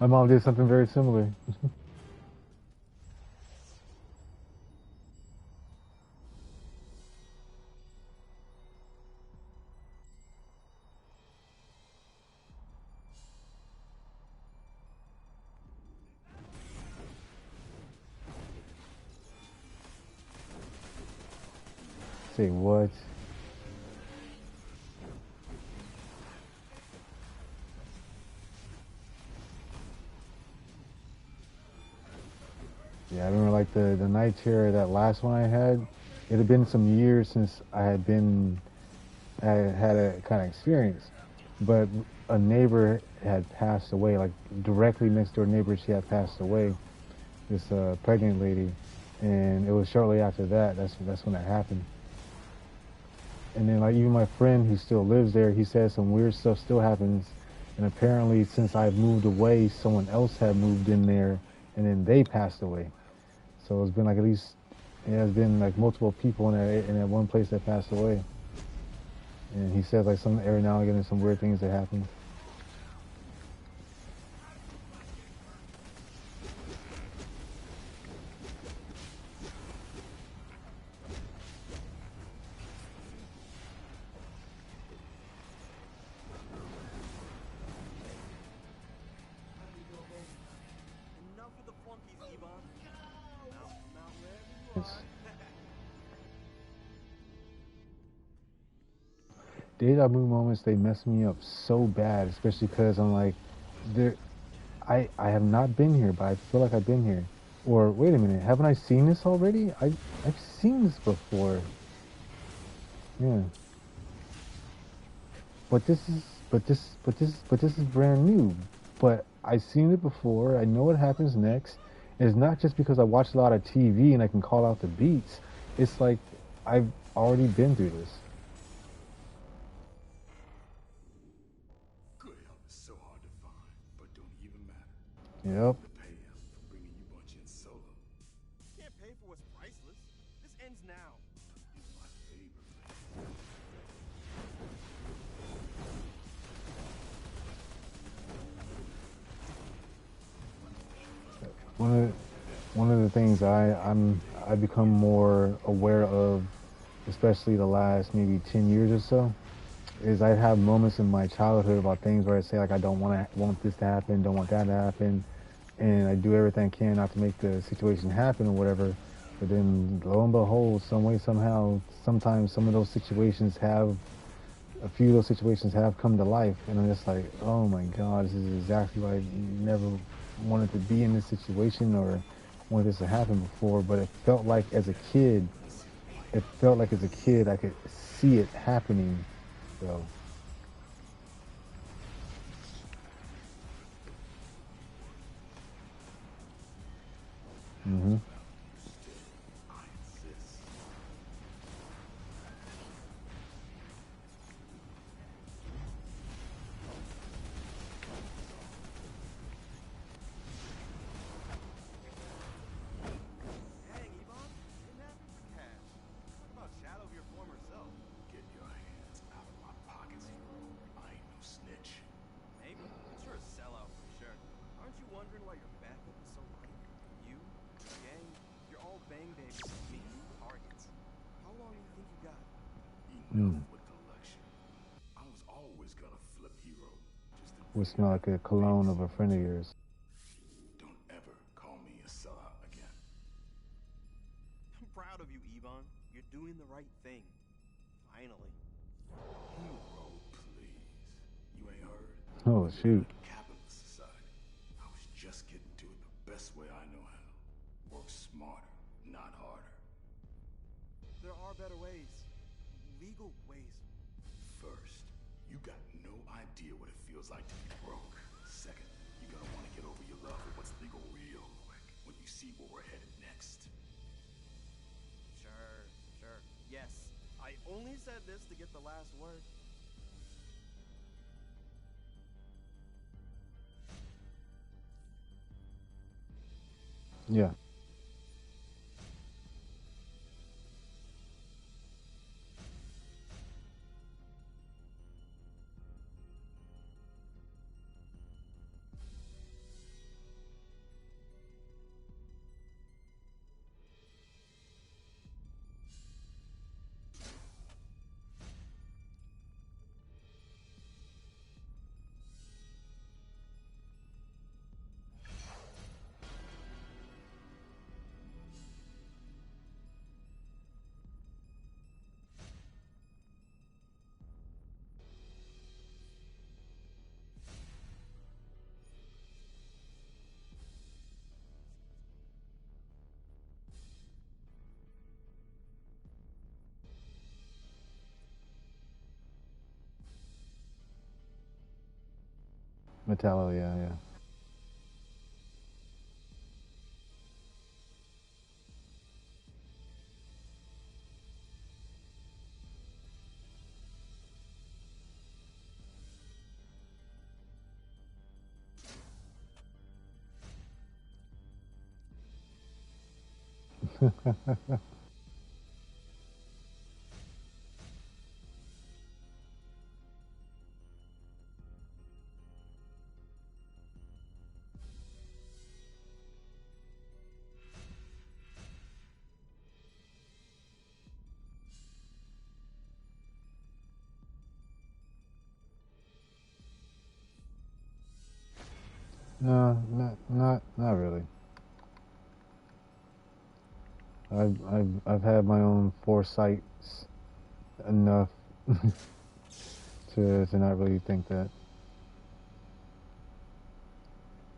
Speaker 1: My mom did something very similar. Say what? Yeah, I remember like the night terror, that last one I had, it had been some years since I had had a kind of experience, but a neighbor had passed away, like directly next door neighbor, she had passed away, this pregnant lady, and it was shortly after that, that's when that happened. And then like even my friend who still lives there, he says some weird stuff still happens, and apparently since I've moved away, someone else had moved in there, and then they passed away. So it's been like at least, it has been like multiple people in that one place that passed away. And he says like every now and again there's some weird things that happen.
Speaker 4: Enough with the flunkies, Ebon. Mount wherever you
Speaker 1: It's,
Speaker 4: are.
Speaker 1: deja vu moments, they mess me up so bad, especially because I'm like, I have not been here, but I feel like I've been here. Or wait a minute, haven't I seen this already? I've seen this before. Yeah. But this is brand new. But I've seen it before. I know what happens next. And it's not just because I watch a lot of TV and I can call out the beats. It's like I've already been through this.
Speaker 9: Good help is so hard to find, but don't even matter.
Speaker 1: Yep.
Speaker 9: To pay him for bringing you bunch in solo.
Speaker 4: Can't pay for what's priceless. This ends now.
Speaker 9: My favorite.
Speaker 1: One of the things I've become more aware of, especially the last maybe 10 years or so, is I have moments in my childhood about things where I say like I don't want this to happen, don't want that to happen, and I do everything I can not to make the situation happen or whatever. But then lo and behold, some way, somehow, sometimes some of those situations a few of those situations have come to life, and I'm just like, oh my God, this is exactly why I never wanted to be in this situation or wanted this to happen before. But it felt like as a kid I could see it happening. So mm-hmm.
Speaker 4: Dang, Ebon. Kidnapping for cash. Talk about shadow of your former self.
Speaker 9: Get your hands out of my pockets, hero. I ain't no snitch.
Speaker 4: Maybe, but you're a sellout for sure. Aren't you wondering why your backup is so light? You, the gang, you're all bang babies with me, targets. How long do you think you got?
Speaker 9: Enough with the lecture. I was always gonna flip hero. Just to
Speaker 1: would smell like a cologne of a friend of yours.
Speaker 9: don't ever call me a sellout again.
Speaker 4: I'm proud of you, Ivan. You're doing the right thing. Finally.
Speaker 9: Hero, please. You ain't heard?
Speaker 1: Oh, shoot.
Speaker 9: Capitalist society. I was just getting to it the best way I know how. Work smarter, not harder.
Speaker 4: There are better ways. Legal ways.
Speaker 9: First, you got no idea what it feels like to be broke. Second, you're gonna want to get over your love for what's legal real quick when you see where we're headed next.
Speaker 4: Sure. Yes. I only said this to get the last word.
Speaker 1: Yeah. Metallo, yeah. No, not really. I've had my own foresights enough to not really think that.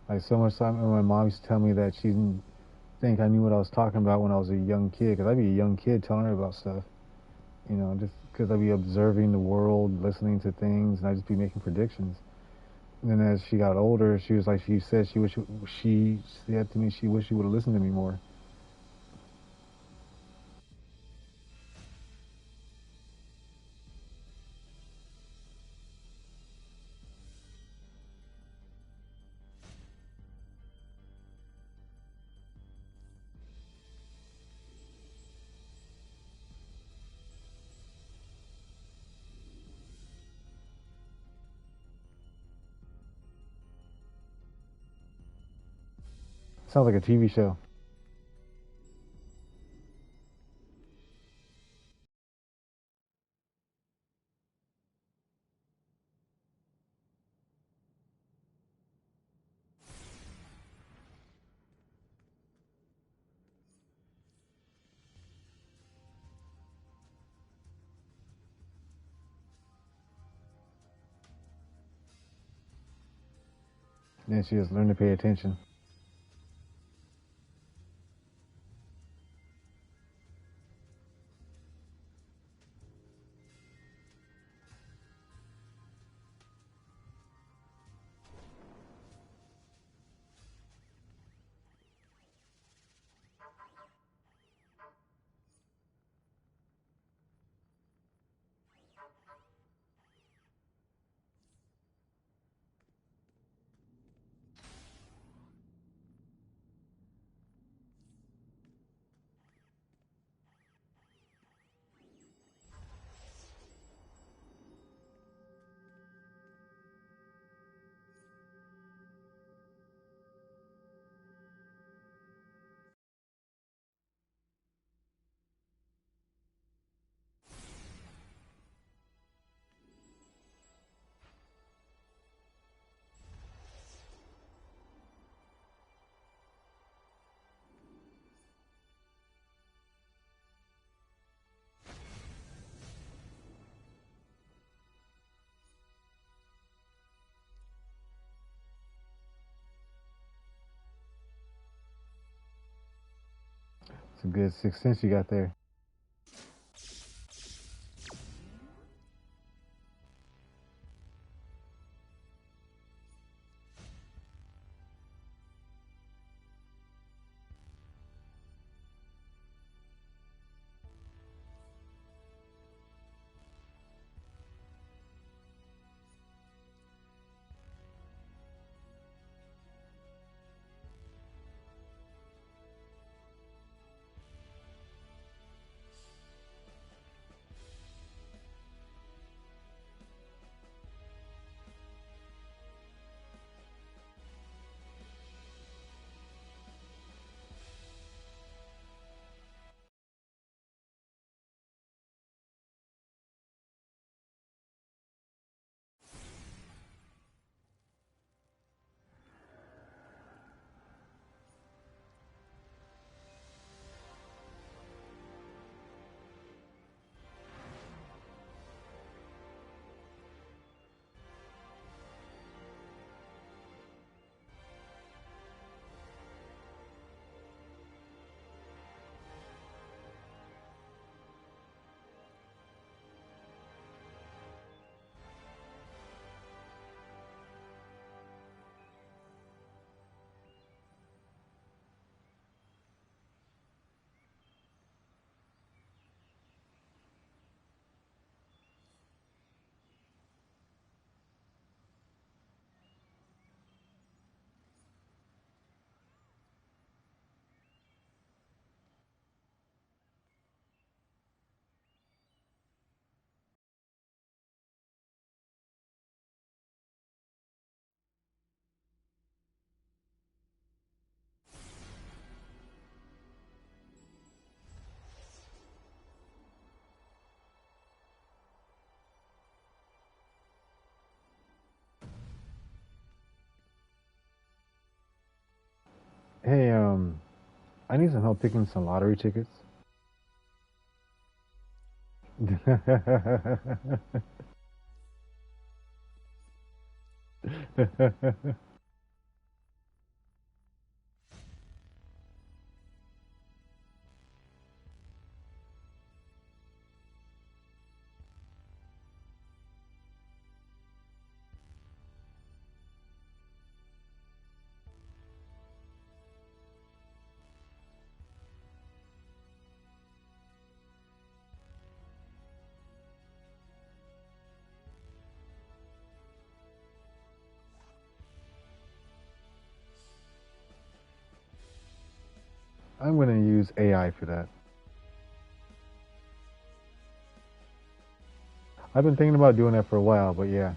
Speaker 1: Like so much time, when my mom used to tell me that she didn't think I knew what I was talking about when I was a young kid, because I'd be a young kid telling her about stuff, you know, just because I'd be observing the world, listening to things, and I'd just be making predictions. And then as she got older, she was like, she said she said to me she wished she would have listened to me more. Sounds like a TV show. Then she just learned to pay attention. It's a good 6 cents you got there. Hey, I need some help picking some lottery tickets. I'm going to use AI for that. I've been thinking about doing that for a while, but yeah.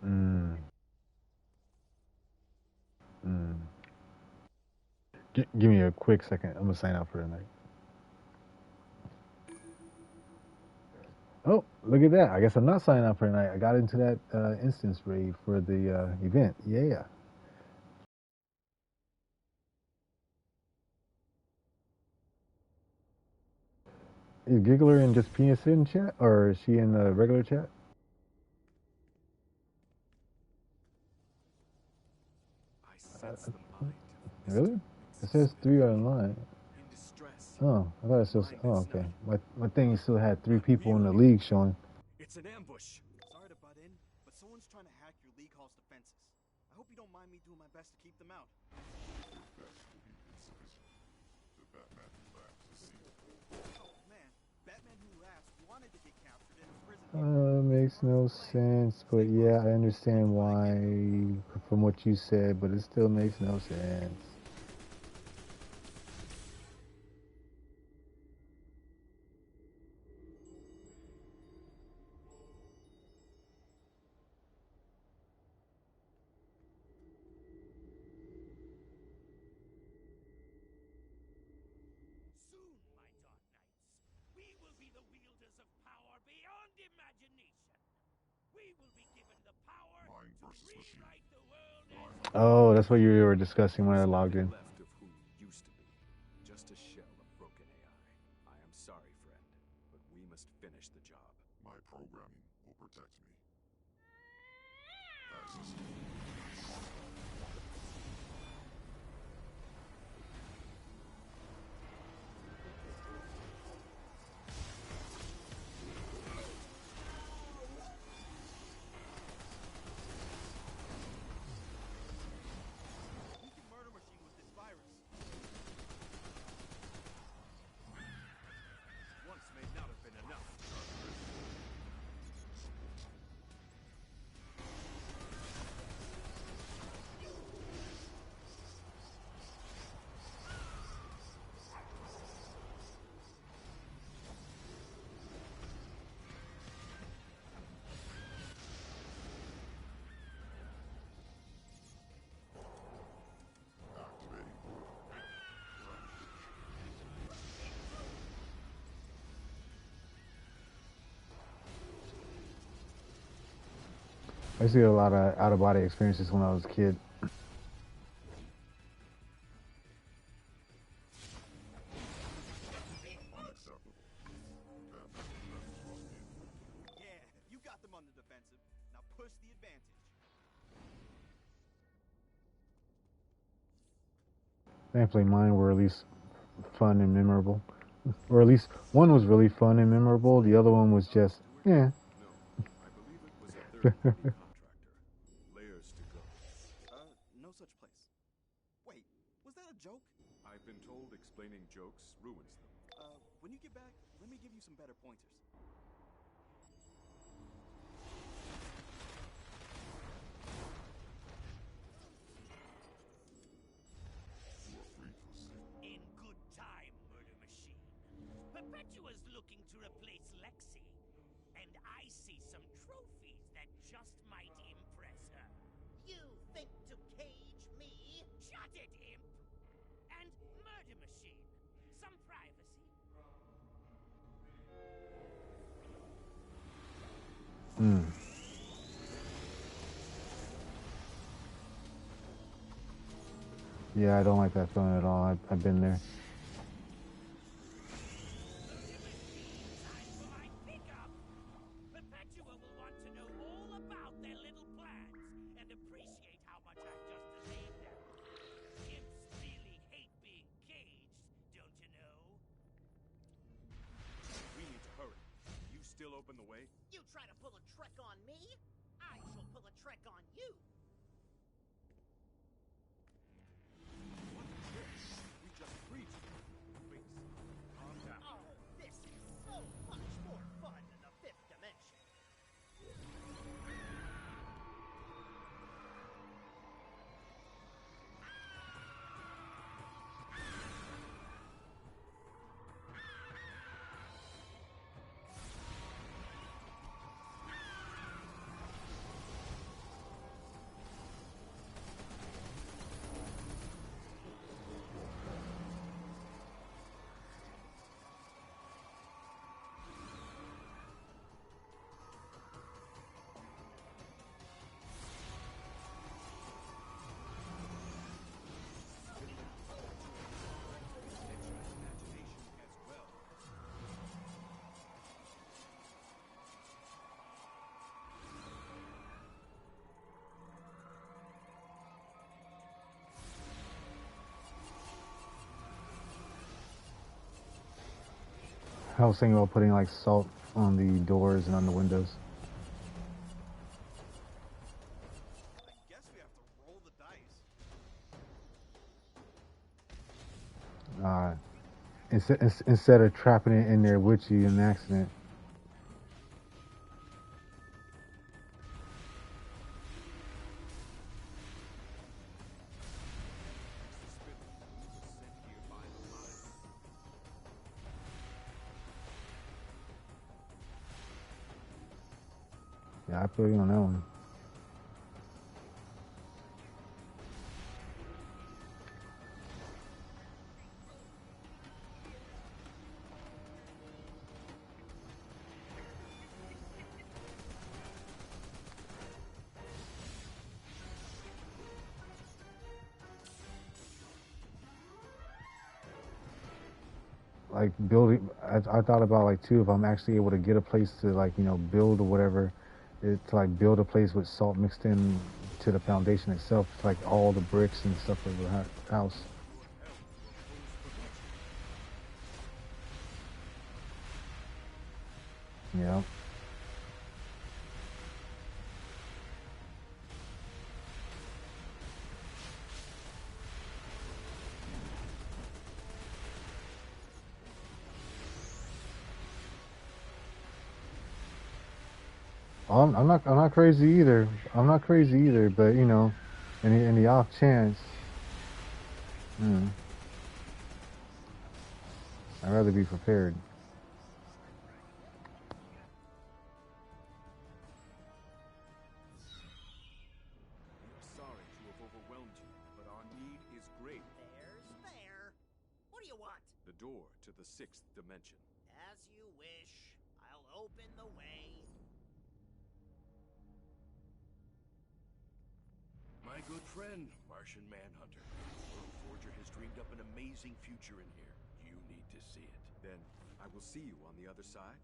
Speaker 1: Mm, mm. Give me a quick second. I'm going to sign out for tonight. Oh, look at that. I guess I'm not signing out for tonight. I got into that instance raid for the event. Yeah. Is Giggler in just PSN chat, or is she in the regular chat?
Speaker 4: I sense the mind of Mr.
Speaker 1: Really? It
Speaker 4: Mix's
Speaker 1: says 3
Speaker 4: spirit
Speaker 1: online.
Speaker 4: in distress.
Speaker 1: Oh, I thought it says.
Speaker 4: Mine
Speaker 1: Oh,
Speaker 4: is
Speaker 1: okay.
Speaker 4: not.
Speaker 1: My thing still had 3
Speaker 4: Not
Speaker 1: people in the
Speaker 4: really.
Speaker 1: league showing.
Speaker 4: It's an ambush. Sorry to butt in, but someone's trying to hack your league hall's defenses. I hope you don't mind me doing my best to keep them out. Oh man, Batman Who Laughs wanted to get captured in a prison.
Speaker 1: Makes no sense, but yeah, I understand why from what you said, but it still makes no sense.
Speaker 5: the wielders of power beyond imagination. We will be given the power to rewrite the world as
Speaker 1: Oh, that's what you were discussing when I logged in.
Speaker 4: Left of who you used to be, just a shell of broken AI. I am sorry, friend, but we must finish the job.
Speaker 9: My programming will protect me.
Speaker 4: We can murder machine with this virus. Once may not have been enough.
Speaker 1: I used to get a lot of out-of-body experiences when I was a kid.
Speaker 4: Yeah, you got them on the defensive. Now push the advantage.
Speaker 1: Thankfully, mine were at least fun and memorable. Or at least one was really fun and memorable. The other one was just, yeah.
Speaker 4: No, I believe it was a third-party contractor. Layers to go. No such place. Wait, was that a joke? I've been told explaining jokes ruins them. When you get back, let me give you some better pointers.
Speaker 5: in good time, Murder Machine. Perpetua's looking to replace Lexi, and I see some trophies that just might impress her.
Speaker 2: You think to cage me?
Speaker 5: Shut it, imp! And Murder Machine, some privacy.
Speaker 1: Hmm. Yeah, I don't like that feeling at all. I've been there.
Speaker 5: Time for my pickup! Perpetua will want to know all about their little plans and appreciate how much I've just delayed them. Imps really hate being caged, don't you know?
Speaker 4: We need to hurry. You still open the way?
Speaker 2: You try to pull a trick on me? I shall pull a trick on you.
Speaker 4: We just freed you. Please, calm down.
Speaker 2: Oh, this is so much more fun in the fifth dimension.
Speaker 1: I was thinking about putting like salt on the doors and on the windows.
Speaker 4: I guess we have to roll the dice.
Speaker 1: Instead of trapping it in there with you in an accident. Yeah, I feel you on that one. like building. I thought about like too, if I'm actually able to get a place to like, you know, build or whatever, to like build a place with salt mixed in to the foundation itself, like all the bricks and stuff of the house. Yeah. I'm not crazy either. I'm not crazy either, but you know, in the off chance, I'd rather be prepared.
Speaker 4: Sorry to have overwhelmed you, but our need is great.
Speaker 2: There's there. What do you want?
Speaker 4: The door to the 6th dimension.
Speaker 2: As you wish. I'll open the way.
Speaker 7: My good friend, Martian Manhunter. World Forger has dreamed up an amazing future in here. You need to see it.
Speaker 4: Then I will see you on the other side.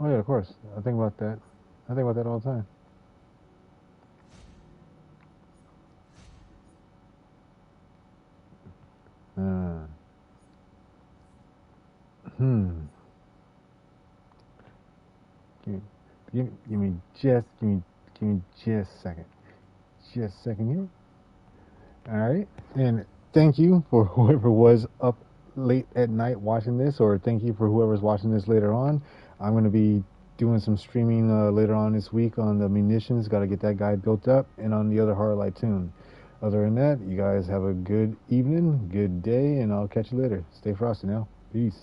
Speaker 1: Oh yeah, of course. I think about that. I think about that all the time. Give me just a second. Just a second here. All right. And thank you for whoever was up late at night watching this, or thank you for whoever's watching this later on. I'm going to be doing some streaming later on this week on the munitions. Got to get that guy built up, and on the other Hardlight tune. Other than that, you guys have a good evening, good day, and I'll catch you later. Stay frosty now. Peace.